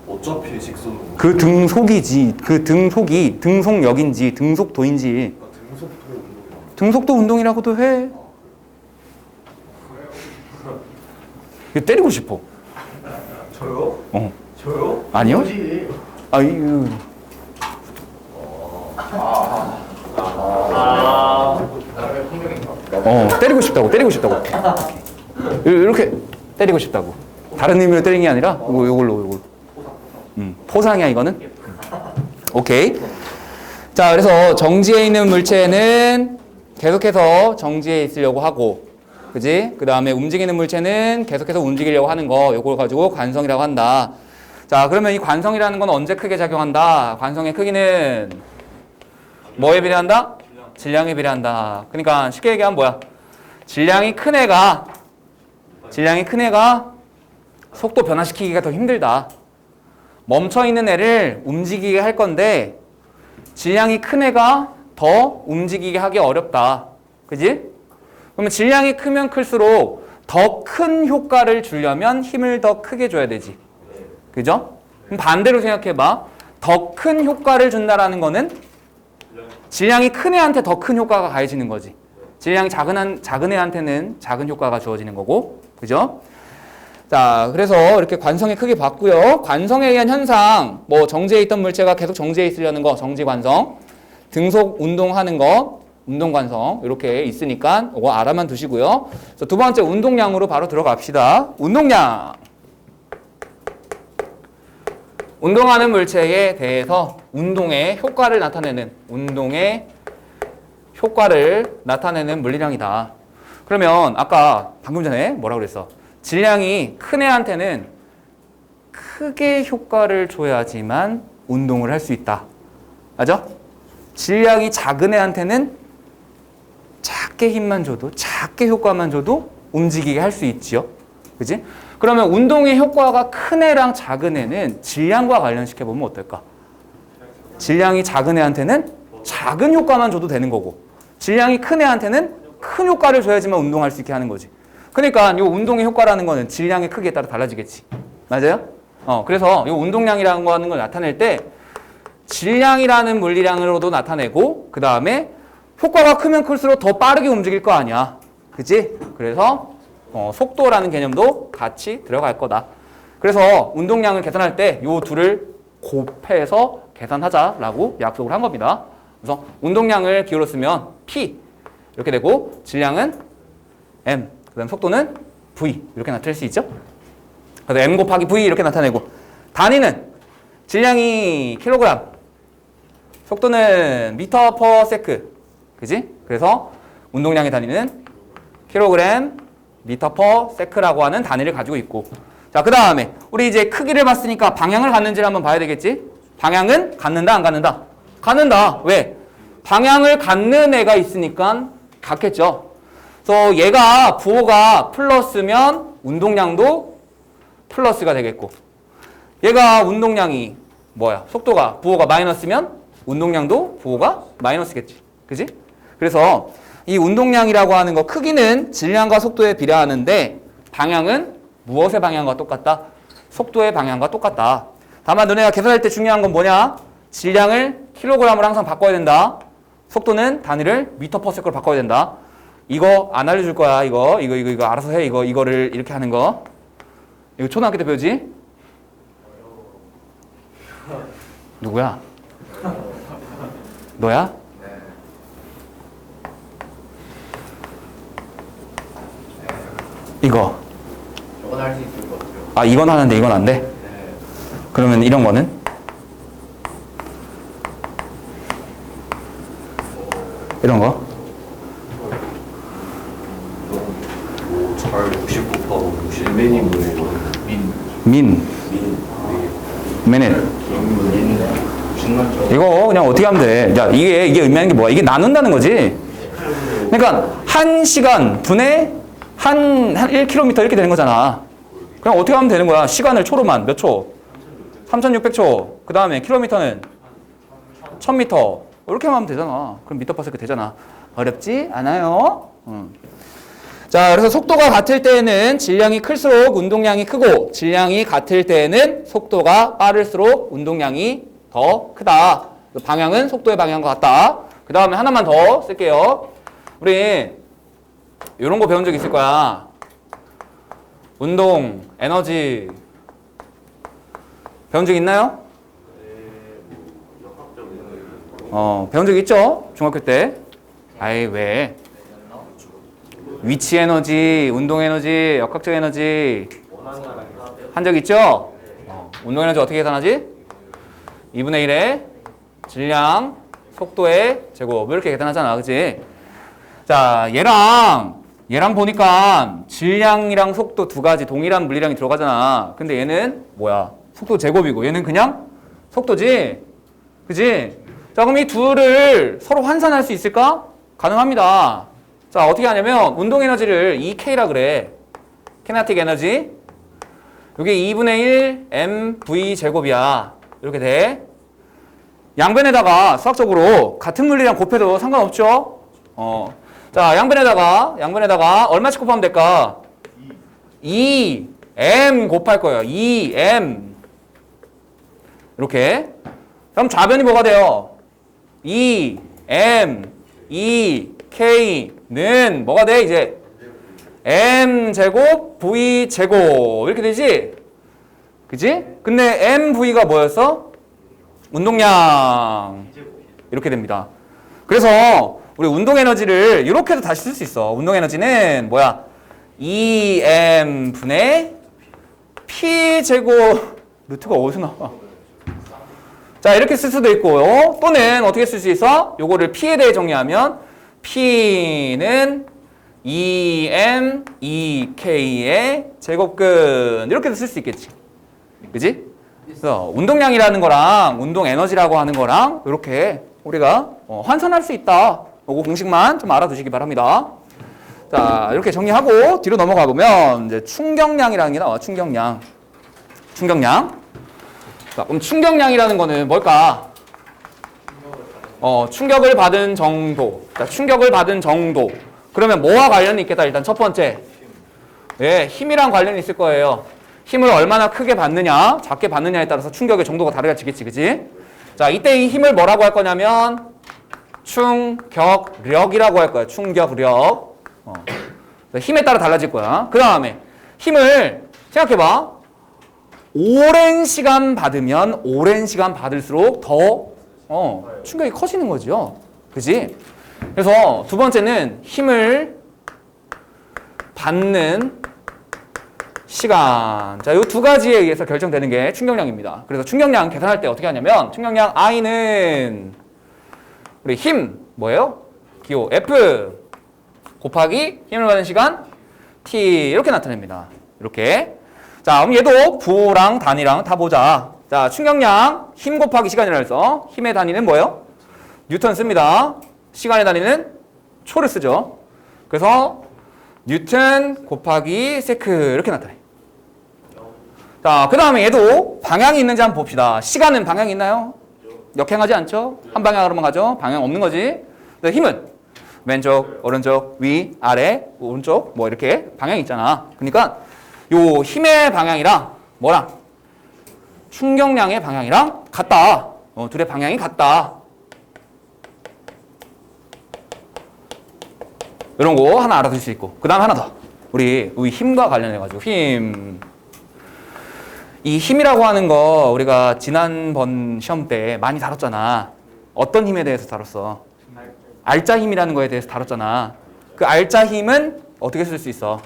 아니에요? 어차피 직선 운동. 그 등속이지. 그 등속이 등속력인지 등속도인지. 그러니까 등속도 운동이라. 등속도 운동이라고도 해. 이거 때리고 싶어. 저요? 저요? 아니요? 아유. 때리고 싶다고. 이렇게 때리고 싶다고. 다른 의미로 때리는 게 아니라 요걸로. 포상이야 이거는. 오케이. 자, 그래서 정지해 있는 물체는 계속해서 정지해 있으려고 하고 그지? 그 다음에 움직이는 물체는 계속해서 움직이려고 하는 거, 요걸 가지고 관성이라고 한다. 자, 그러면 이 관성이라는 건 언제 크게 작용한다? 관성의 크기는 뭐에 비례한다? 질량에 비례한다. 그러니까 쉽게 얘기하면 뭐야? 질량이 큰 애가 속도 변화시키기가 더 힘들다. 멈춰있는 애를 움직이게 할 건데 질량이 큰 애가 더 움직이게 하기 어렵다. 그지? 그러면 질량이 크면 클수록 더 큰 효과를 주려면 힘을 더 크게 줘야 되지. 그죠? 그럼 반대로 생각해봐. 더 큰 효과를 준다라는 거는 질량이 큰 애한테 더 큰 효과가 가해지는 거지. 질량이 작은 애한테는 작은 효과가 주어지는 거고. 그죠? 자, 그래서 이렇게 관성의 크기 봤고요. 관성에 의한 현상, 뭐 정지해 있던 물체가 계속 정지해 있으려는 거, 정지관성. 등속 운동하는 거, 운동관성. 이렇게 있으니까 이거 알아만 두시고요. 그래서 두 번째 운동량으로 바로 들어갑시다. 운동량. 운동하는 물체에 대해서 운동의 효과를 나타내는 물리량이다. 그러면 아까 방금 전에 뭐라고 그랬어? 질량이 큰 애한테는 크게 효과를 줘야지만 운동을 할 수 있다. 맞아? 질량이 작은 애한테는 작게 힘만 줘도, 작게 효과만 줘도 움직이게 할 수 있지요. 그지? 그러면 운동의 효과가 큰 애랑 작은 애는 질량과 관련시켜보면 어떨까? 질량이 작은 애한테는 작은 효과만 줘도 되는 거고, 질량이 큰 애한테는 큰 효과를 줘야지만 운동할 수 있게 하는 거지. 그러니까 이 운동의 효과라는 거는 질량의 크기에 따라 달라지겠지. 맞아요? 그래서 이 운동량이라는 거 하는 걸 나타낼 때 질량이라는 물리량으로도 나타내고, 그 다음에 효과가 크면 클수록 더 빠르게 움직일 거 아니야. 그치? 그래서 속도라는 개념도 같이 들어갈 거다. 그래서 운동량을 계산할 때 이 둘을 곱해서 계산하자라고 약속을 한 겁니다. 그래서 운동량을 기호로 쓰면 P 이렇게 되고, 질량은 M, 그 다음 속도는 V 이렇게 나타낼 수 있죠. 그래서 M 곱하기 V 이렇게 나타내고, 단위는 질량이 킬로그램, 속도는 미터 퍼 세크. 그지? 그래서 운동량의 단위는 킬로그램, 미터 퍼 세크라고 하는 단위를 가지고 있고, 자, 그 다음에 우리 이제 크기를 봤으니까 방향을 갖는지를 한번 봐야 되겠지? 방향은 갖는다, 안 갖는다? 갖는다. 왜? 방향을 갖는 애가 있으니까 갖겠죠. 그래서 얘가 부호가 플러스면 운동량도 플러스가 되겠고, 얘가 운동량이 뭐야? 속도가 부호가 마이너스면 운동량도 부호가 마이너스겠지. 그지? 그래서 이 운동량이라고 하는 거 크기는 질량과 속도에 비례하는데 방향은 무엇의 방향과 똑같다? 속도의 방향과 똑같다. 다만 너네가 계산할 때 중요한 건 뭐냐? 질량을 킬로그램으로 항상 바꿔야 된다. 속도는 단위를 미터 퍼 세크로 바꿔야 된다. 이거 안 알려줄 거야. 이거 알아서 해. 이거를 이렇게 하는 거. 이거 초등학교 때 배우지? 누구야? 너야? 이거. 저건 할 수 있을 것 같아요. 아, 이건 하는데 이건 안 돼? 네. 그러면 이런 거는? 이런 거? 잘 60 곱하고 60 맨이 뭐예요? 민. minute. 이거 그냥 어떻게 하면 돼? 야, 이게 의미하는 게 뭐야? 이게 나눈다는 거지. 그러니까 1시간 분의 한 1km 이렇게 되는 거잖아. 그냥 어떻게 하면 되는 거야? 시간을 초로만 몇 초? 3600초. 그 다음에 킬로미터는 1000m. 이렇게 하면 되잖아. 그럼 미터 퍼 세크 되잖아. 어렵지 않아요. 자, 그래서 속도가 같을 때에는 질량이 클수록 운동량이 크고, 질량이 같을 때에는 속도가 빠를수록 운동량이 더 크다. 방향은 속도의 방향과 같다. 그 다음에 하나만 더 쓸게요. 우리 이런 거 배운 적 있을 거야. 운동, 에너지 배운 적 있나요? 배운 적 있죠? 중학교 때. 아이, 왜? 위치 에너지, 운동 에너지, 역학적 에너지 한 적 있죠? 운동 에너지 어떻게 계산하지? 2분의 1의 질량, 속도의 제곱 이렇게 계산하잖아. 그치? 자, 얘랑 얘랑 보니까 질량이랑 속도 두 가지 동일한 물리량이 들어가잖아. 근데 얘는 뭐야? 속도 제곱이고 얘는 그냥 속도지? 그지? 자, 그럼 이 둘을 서로 환산할 수 있을까? 가능합니다. 자, 어떻게 하냐면 운동 에너지를 EK라 그래. 키네틱 에너지. 이게 2분의 1 mv 제곱이야. 이렇게 돼. 양변에다가 수학적으로 같은 물리량 곱해도 상관없죠? 자, 양변에다가 얼마씩 곱하면 될까? 2m 곱할 거예요. 2m. 이렇게. 그럼 좌변이 뭐가 돼요? 2m, 2k는 뭐가 돼? 이제 m제곱, v제곱 이렇게 되지? 그지? 근데 mv가 뭐였어? 운동량 이렇게 됩니다. 그래서 우리 운동에너지를 이렇게도 다시 쓸 수 있어. 운동에너지는 뭐야? 2m 분의 p제곱 루트가 어디서 나와? 자, 이렇게 쓸 수도 있고요. 또는 어떻게 쓸 수 있어? 요거를 p에 대해 정리하면 p는 2m 2k의 제곱근 이렇게도 쓸 수 있겠지. 그지? 그래서 운동량이라는 거랑 운동 에너지라고 하는 거랑 이렇게 우리가 환산할 수 있다. 요거 공식만 좀 알아두시기 바랍니다. 자, 이렇게 정리하고 뒤로 넘어가 보면 이제 충격량이라는 게 나와. 충격량. 자, 그럼 충격량이라는 거는 뭘까? 충격을 받은 정도. 자, 충격을 받은 정도. 그러면 뭐와 관련이 있겠다? 일단 첫 번째. 네, 힘이랑 관련이 있을 거예요. 힘을 얼마나 크게 받느냐, 작게 받느냐에 따라서 충격의 정도가 다르겠지, 그지? 자, 이때 이 힘을 뭐라고 할 거냐면 충격력이라고 할 거야. 충격력. 힘에 따라 달라질 거야. 그 다음에 힘을 생각해봐. 오랜 시간 받으면 오랜 시간 받을수록 더 충격이 커지는 거죠. 그지? 그래서 두 번째는 힘을 받는 시간. 자, 이 두 가지에 의해서 결정되는 게 충격량입니다. 그래서 충격량 계산할 때 어떻게 하냐면 충격량 I는 우리 힘 뭐예요? 기호 F 곱하기 힘을 받는 시간 T 이렇게 나타냅니다. 이렇게. 자, 그럼 얘도 부랑 단위랑 다 보자. 자, 충격량 힘 곱하기 시간이라 해서 힘의 단위는 뭐예요? 뉴턴 씁니다. 시간의 단위는 초를 쓰죠. 그래서 뉴턴 곱하기 세크 이렇게 나타내. 자, 그 다음에 얘도 방향이 있는지 한번 봅시다. 시간은 방향이 있나요? 역행하지 않죠? 한 방향으로만 가죠? 방향 없는 거지. 근데 힘은 왼쪽, 오른쪽, 위, 아래, 오른쪽 뭐 이렇게 방향이 있잖아. 그러니까 요 힘의 방향이랑 뭐랑 충격량의 방향이랑 같다. 둘의 방향이 같다. 이런 거 하나 알아둘 수 있고. 그 다음 하나 더. 우리 힘과 관련해가지고 힘. 이 힘이라고 하는 거 우리가 지난번 시험 때 많이 다뤘잖아. 어떤 힘에 대해서 다뤘어? 알짜 힘이라는 거에 대해서 다뤘잖아. 그 알짜 힘은 어떻게 쓸 수 있어?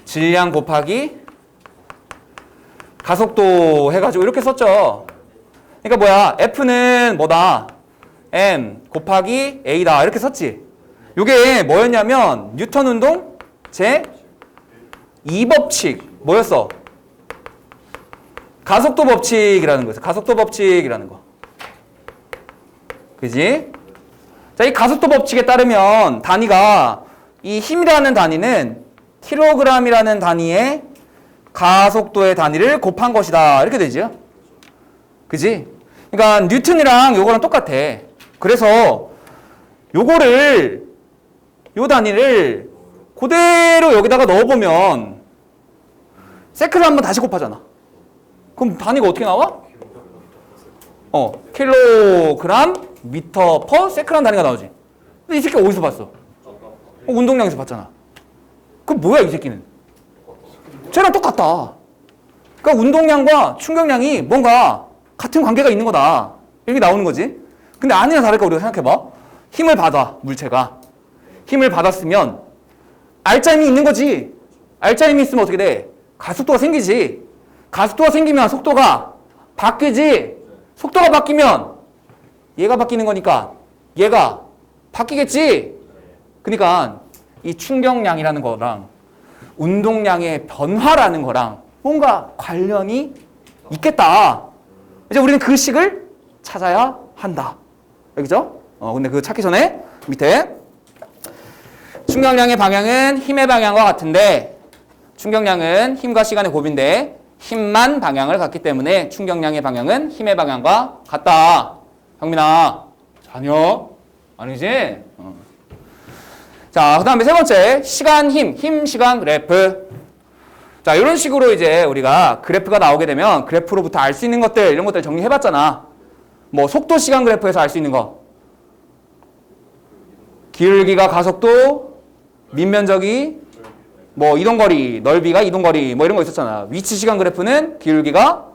질량 곱하기 가속도 해가지고 이렇게 썼죠. 그러니까 뭐야? F는 뭐다? M 곱하기 A다. 이렇게 썼지. 이게 뭐였냐면 뉴턴 운동 제 2법칙 뭐였어? 가속도 법칙이라는 거였어. 가속도 법칙이라는 거. 그지? 자, 이 가속도 법칙에 따르면 단위가 이 힘이라는 단위는 킬로그램이라는 단위의 가속도의 단위를 곱한 것이다. 이렇게 되죠. 그지? 그러니까 뉴턴이랑 요거랑 똑같아. 그래서 요거를 요 단위를 그대로 여기다가 넣어보면 세크를 한번 다시 곱하잖아. 그럼 단위가 어떻게 나와? 킬로그램 미터 퍼 세크라는 단위가 나오지. 근데 이 새끼 어디서 봤어? 운동량에서 봤잖아. 그럼 뭐야 이 새끼는? 쟤랑 똑같다. 그러니까 운동량과 충격량이 뭔가 같은 관계가 있는 거다. 이렇게 나오는 거지. 근데 아니나 다를까 우리가 생각해봐. 힘을 받아 물체가. 힘을 받았으면 알짜 힘이 있는 거지. 알짜 힘이 있으면 어떻게 돼? 가속도가 생기지. 가속도가 생기면 속도가 바뀌지. 속도가 바뀌면 얘가 바뀌는 거니까 얘가 바뀌겠지. 그러니까 이 충격량이라는 거랑 운동량의 변화라는 거랑 뭔가 관련이 있겠다. 이제 우리는 그 식을 찾아야 한다. 알겠죠? 근데 그거 찾기 전에 밑에 충격량의 방향은 힘의 방향과 같은데 충격량은 힘과 시간의 곱인데 힘만 방향을 갖기 때문에 충격량의 방향은 힘의 방향과 같다. 형민아, 자녀? 아니지? 자, 그 다음에 세 번째, 시간, 힘, 시간, 그래프. 자, 이런 식으로 이제 우리가 그래프가 나오게 되면 그래프로부터 알 수 있는 것들, 이런 것들 정리해봤잖아. 뭐, 속도, 시간 그래프에서 알 수 있는 거. 기울기가 가속도, 밑면적이, 뭐, 이동거리, 넓이가 이동거리, 뭐 이런 거 있었잖아. 위치, 시간 그래프는 기울기가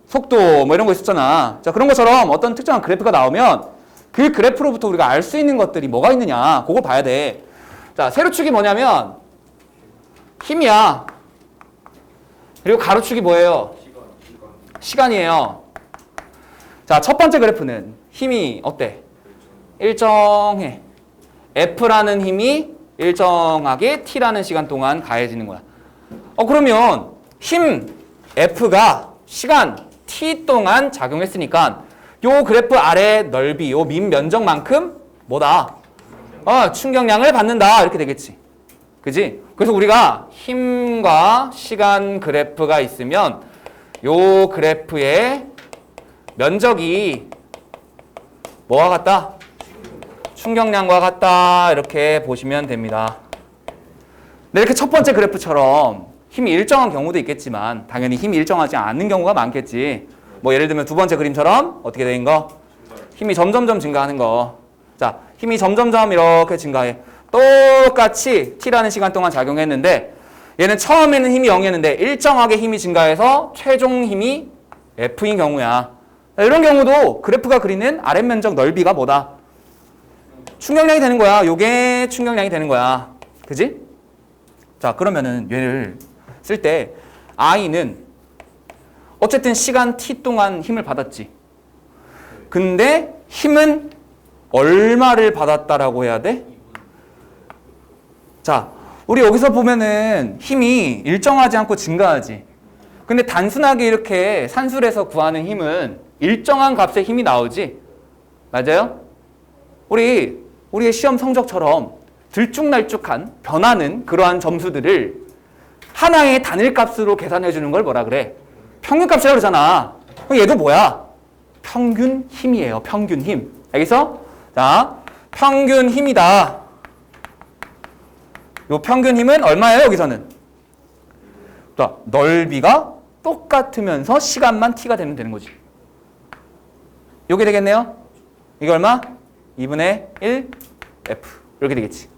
속도, 뭐 이런 거 있었잖아. 자, 그런 것처럼 어떤 특정한 그래프가 나오면 그 그래프로부터 우리가 알 수 있는 것들이 뭐가 있느냐, 그걸 봐야 돼. 자, 세로축이 뭐냐면 힘이야. 그리고 가로축이 뭐예요? 시간이에요. 자, 첫 번째 그래프는 힘이 어때? 일정해. F라는 힘이 일정하게 T라는 시간 동안 가해지는 거야. 그러면 힘 F가 시간 T 동안 작용했으니까 요 그래프 아래 넓이, 요 밑면적만큼 뭐다? 충격량을 받는다. 이렇게 되겠지. 그지? 그래서 우리가 힘과 시간 그래프가 있으면 요 그래프의 면적이 뭐와 같다? 충격량과 같다. 이렇게 보시면 됩니다. 네, 이렇게 첫 번째 그래프처럼 힘이 일정한 경우도 있겠지만 당연히 힘이 일정하지 않는 경우가 많겠지. 뭐 예를 들면 두 번째 그림처럼 어떻게 되는 거? 힘이 점점점 증가하는 거. 자, 힘이 점점점 이렇게 증가해. 똑같이 T라는 시간 동안 작용했는데 얘는 처음에는 힘이 0이었는데 일정하게 힘이 증가해서 최종 힘이 F인 경우야. 이런 경우도 그래프가 그리는 아랫면적 넓이가 뭐다? 충격량이 되는 거야. 요게 충격량이 되는 거야. 그지? 자, 그러면은 얘를 쓸 때 I는 어쨌든 시간 T 동안 힘을 받았지. 근데 힘은 얼마를 받았다라고 해야 돼? 자, 우리 여기서 보면은 힘이 일정하지 않고 증가하지. 근데 단순하게 이렇게 산술에서 구하는 힘은 일정한 값의 힘이 나오지. 맞아요? 우리의 시험 성적처럼 들쭉날쭉한 변하는 그러한 점수들을 하나의 단일값으로 계산해 주는 걸 뭐라 그래? 평균값이라고 그러잖아. 얘도 뭐야? 평균 힘이에요. 평균 힘. 알겠어? 자, 평균 힘이다. 요 평균 힘은 얼마예요? 여기서는. 자, 넓이가 똑같으면서 시간만 t가 되면 되는 거지. 요게 되겠네요. 이게 얼마? 2분의 1 f. 이렇게 되겠지.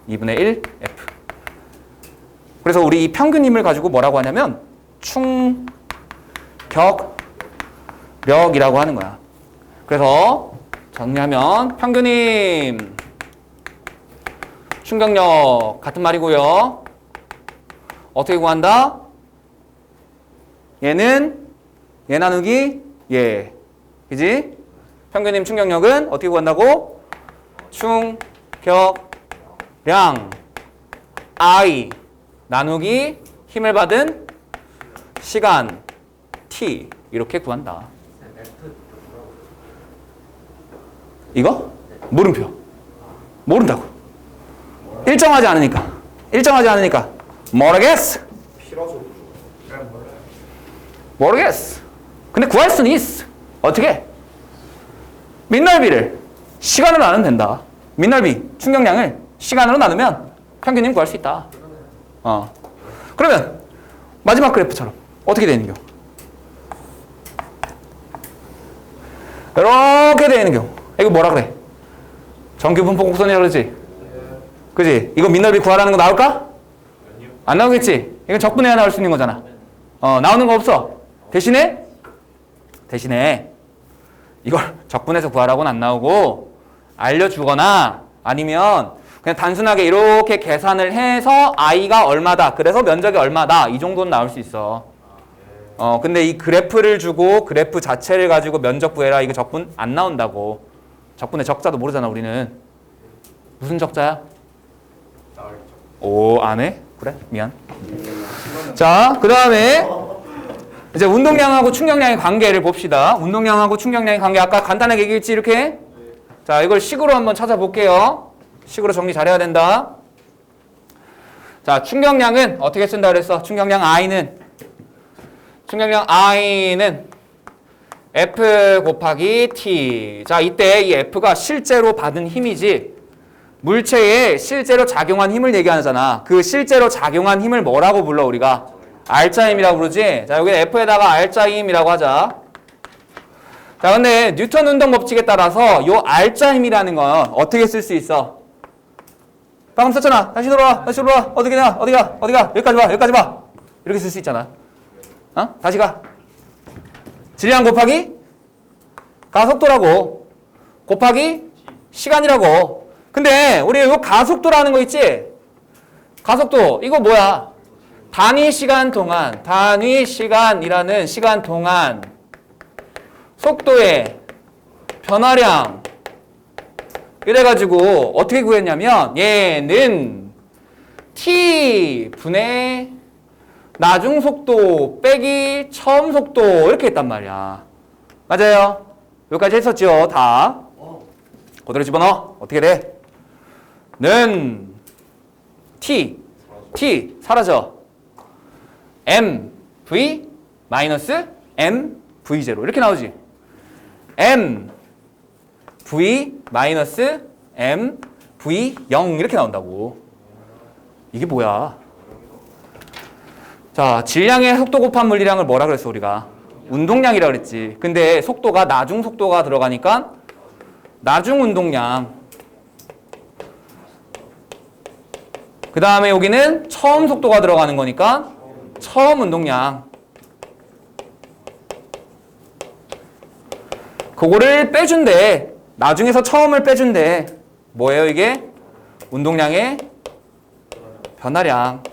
2분의 1 f. 그래서 우리 이 평균 힘을 가지고 뭐라고 하냐면 충격력이라고 하는 거야. 그래서 정리하면 평균 힘, 충격력 같은 말이고요. 어떻게 구한다? 얘는 얘 나누기 얘. 그지? 평균 힘 충격력은 어떻게 구한다고? 충격량 I 나누기 힘을 받은 시간 T 이렇게 구한다. 이거? 물음표. 모른다고. 일정하지 않으니까. 일정하지 않으니까. 모르겠어. 모르겠어. 근데 구할 수는 있어. 어떻게? 밑넓이를 시간으로 나누면 된다. 밑넓이, 충격량을 시간으로 나누면 평균님 구할 수 있다. 그러면 마지막 그래프처럼 어떻게 되는 경우? 이렇게 되는 경우. 이거 뭐라 그래? 정규 분포 곡선이라고 그러지? 그지? 이거 밑넓이 구하라는 거 나올까? 안 나오겠지? 이건 적분해야 나올 수 있는 거잖아. 나오는 거 없어. 대신에 이걸 적분해서 구하라고는 안 나오고 알려주거나 아니면 그냥 단순하게 이렇게 계산을 해서 i가 얼마다. 그래서 면적이 얼마다. 이 정도는 나올 수 있어. 근데 이 그래프를 주고 그래프 자체를 가지고 면적 구해라. 이거 적분 안 나온다고. 적분의 적자도 모르잖아 우리는. 무슨 적자야? 나을 적. 오, 안 해? 그래? 미안. 자, 그 다음에 이제 운동량하고 충격량의 관계를 봅시다. 운동량하고 충격량의 관계 아까 간단하게 얘기했지 이렇게? 자, 이걸 식으로 한번 찾아볼게요. 식으로 정리 잘해야 된다. 자, 충격량은 어떻게 쓴다 그랬어? 충격량 I는 F 곱하기 T. 자, 이때 이 F가 실제로 받은 힘이지 물체에 실제로 작용한 힘을 얘기하잖아. 그 실제로 작용한 힘을 뭐라고 불러 우리가? R자임이라고 부르지? 자, 여기 F에다가 R자임이라고 하자. 자, 근데 뉴턴 운동 법칙에 따라서 요 R자임이라는 건 어떻게 쓸 수 있어? 방금 썼잖아. 다시 돌아와. 어디가? 여기까지 봐. 이렇게 쓸 수 있잖아. 어? 다시 가. 질량 곱하기 가속도라고. 곱하기 시간이라고. 근데 우리 요 가속도라는 거 있지? 가속도. 이거 뭐야? 단위 시간이라는 시간 동안 속도의 변화량. 이래가지고 어떻게 구했냐면 얘는 t 분의 나중 속도 빼기 처음 속도 이렇게 했단 말이야. 맞아요? 여기까지 했었죠? 다. 그대로 집어넣어. 어떻게 돼? 는 t 사라져. mv 마이너스 mv0 이렇게 나오지. mv 마이너스 mv0 이렇게 나온다고. 이게 뭐야? 자, 질량의 속도 곱한 물리량을 뭐라 그랬어 우리가? 운동량이라 그랬지. 근데 속도가 나중 속도가 들어가니까 나중 운동량. 그 다음에 여기는 처음 속도가 들어가는 거니까 처음 운동량. 그거를 빼준대. 나중에서 처음을 빼준대. 뭐예요 이게? 운동량의 변화량.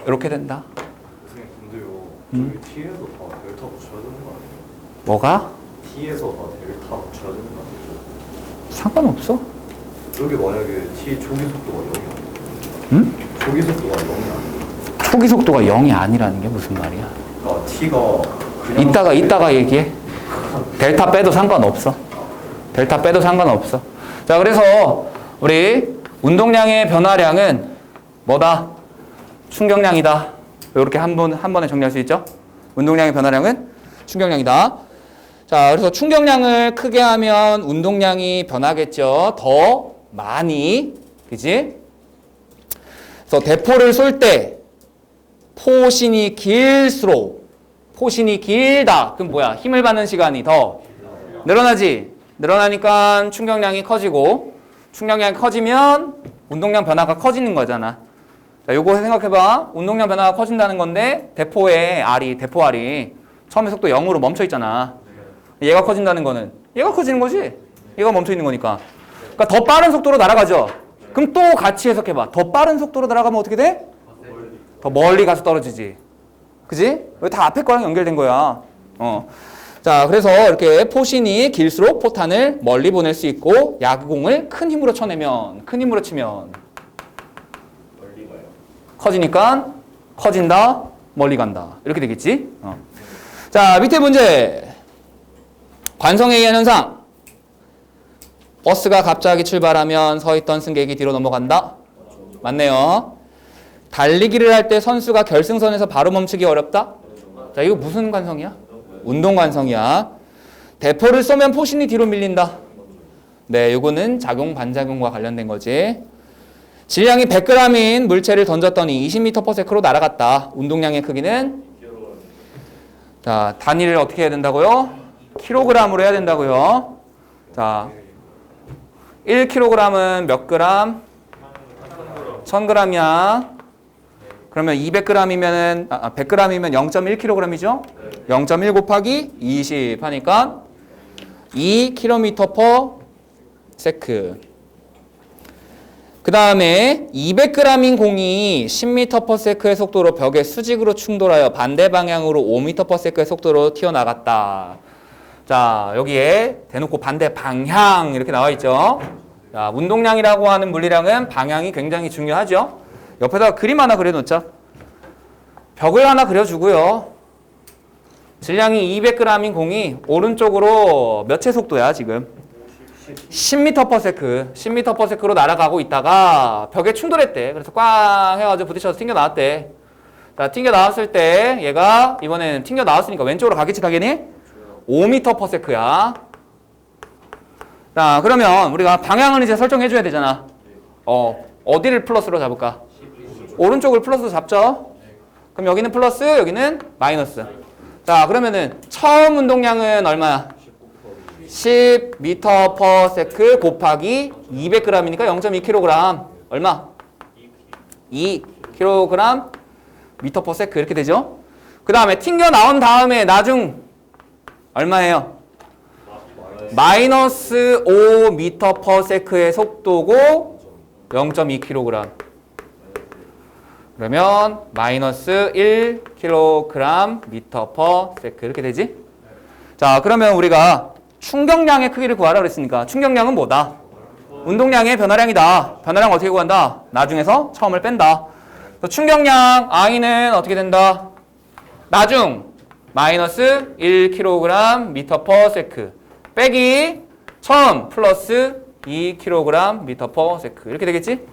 이렇게 된다. 선생님 근데요 저기 T에서 다 델타 붙여야 되는 거 아니에요? 뭐가? T에서 다 델타 붙여야 되는 거 아니에요? 상관없어. 여기 만약에 T 초기 속도가 0이 아니에요? 응? 초기 속도가 0이 아니에요? 초기 속도가 0이 아니라는 게 무슨 말이야? 그러니까 T가 그냥 이따가 얘기해. 델타 빼도 상관없어. 자, 그래서 우리 운동량의 변화량은 뭐다? 충격량이다. 이렇게 한 번에 정리할 수 있죠? 운동량의 변화량은 충격량이다. 자, 그래서 충격량을 크게 하면 운동량이 변하겠죠. 더 많이. 그지? 그래서 대포를 쏠 때 포신이 길수록 포신이 길다. 그럼 뭐야? 힘을 받는 시간이 더 늘어나지. 늘어나니까 충격량이 커지고 충격량이 커지면 운동량 변화가 커지는 거잖아. 자, 요거 생각해봐. 운동량 변화가 커진다는 건데 대포의 대포 R이 처음에 속도 0으로 멈춰 있잖아. 얘가 커진다는 거는 얘가 커지는 거지. 얘가 멈춰 있는 거니까. 그러니까 더 빠른 속도로 날아가죠. 그럼 또 같이 해석해봐. 더 빠른 속도로 날아가면 어떻게 돼? 더 멀리 가서 떨어지지. 그지? 왜 다 앞에 거랑 연결된 거야. 자, 그래서 이렇게 포신이 길수록 포탄을 멀리 보낼 수 있고 야구공을 큰 힘으로 치면 커지니까 커진다, 멀리 간다. 이렇게 되겠지? 자, 밑에 문제. 관성에 의한 현상. 버스가 갑자기 출발하면 서 있던 승객이 뒤로 넘어간다. 맞네요. 달리기를 할 때 선수가 결승선에서 바로 멈추기 어렵다. 자, 이거 무슨 관성이야? 운동 관성이야. 대포를 쏘면 포신이 뒤로 밀린다. 네, 요거는 작용 반작용과 관련된 거지. 질량이 100g인 물체를 던졌더니 20m/s로 날아갔다. 운동량의 크기는 자, 단위를 어떻게 해야 된다고요? 킬로그램으로 해야 된다고요. 자, 1kg은 몇 그램? 1000g이야. 그러면 200g이면은 100g이면 0.1kg이죠? 0.1 곱하기 20 하니까 2km/s. 그 다음에 200g인 공이 10m/s의 속도로 벽에 수직으로 충돌하여 반대 방향으로 5m/s의 속도로 튀어나갔다. 자, 여기에 대놓고 반대 방향 이렇게 나와 있죠. 자, 운동량이라고 하는 물리량은 방향이 굉장히 중요하죠. 옆에다가 그림 하나 그려놓자. 벽을 하나 그려주고요. 질량이 200g인 공이 오른쪽으로 몇의 속도야 지금? 10m/s. 10m/s로 날아가고 있다가 벽에 충돌했대. 그래서 꽝 해가지고 부딪혀서 튕겨 나왔대. 자, 튕겨 나왔을 때 얘가 이번에는 튕겨 나왔으니까 왼쪽으로 가겠지 당연히? 5m/s야. 자, 그러면 우리가 방향을 이제 설정해 줘야 되잖아. 어디를 플러스로 잡을까? 오른쪽을 플러스로 잡죠. 그럼 여기는 플러스, 여기는 마이너스. 자, 그러면은 처음 운동량은 얼마야? 10m/s 곱하기 200g이니까 0.2kg. 얼마? 2kg m/s 이렇게 되죠. 그 다음에 튕겨 나온 다음에 나중 얼마예요? 마이너스 5m/s의 속도고 0.2kg. 그러면 마이너스 1kg m/s 이렇게 되지? 자, 그러면 우리가 충격량의 크기를 구하라 그랬으니까 충격량은 뭐다? 운동량의 변화량이다. 변화량 어떻게 구한다? 나중에서 처음을 뺀다. 그래서 충격량 I는 어떻게 된다? 나중 마이너스 1kg m/s 빼기 처음 플러스 2kg m/s 이렇게 되겠지?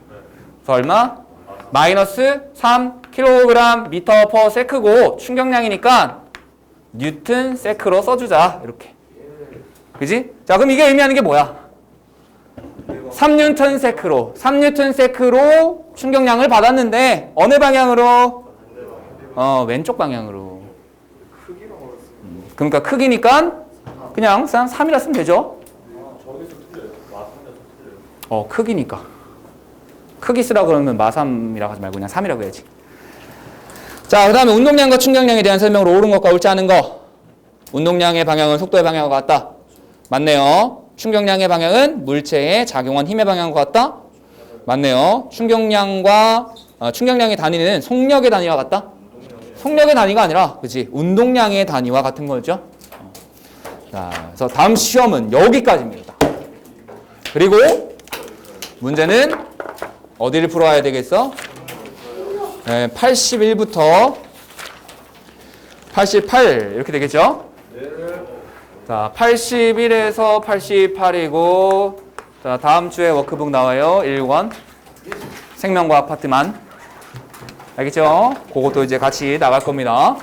그래서 얼마? 마이너스 3kg m/s고 충격량이니까 뉴튼 세크로 써주자. 이렇게. 그지? 자, 그럼 이게 의미하는 게 뭐야? 3뉴턴 세크로 충격량을 받았는데 어느 방향으로? 왼쪽 방향으로. 그러니까 크기니까 그냥 3이라 쓰면 되죠? 크기니까. 크기 쓰라고 그러면 마3이라고 하지 말고 그냥 3이라고 해야지. 자, 그 다음에 운동량과 충격량에 대한 설명으로 옳은 것과 옳지 않은 거. 운동량의 방향은 속도의 방향과 같다. 맞네요. 충격량의 방향은 물체에 작용한 힘의 방향과 같다. 맞네요. 충격량의 단위는 속력의 단위와 같다. 속력의 단위가 아니라, 그치? 운동량의 단위와 같은 거죠. 자, 그래서 다음 시험은 여기까지입니다. 그리고 문제는 어디를 풀어야 되겠어? 81부터 88 이렇게 되겠죠? 자, 81에서 88이고 자, 다음 주에 워크북 나와요. 1권 생명과학 파트만. 알겠죠? 그것도 이제 같이 나갈 겁니다.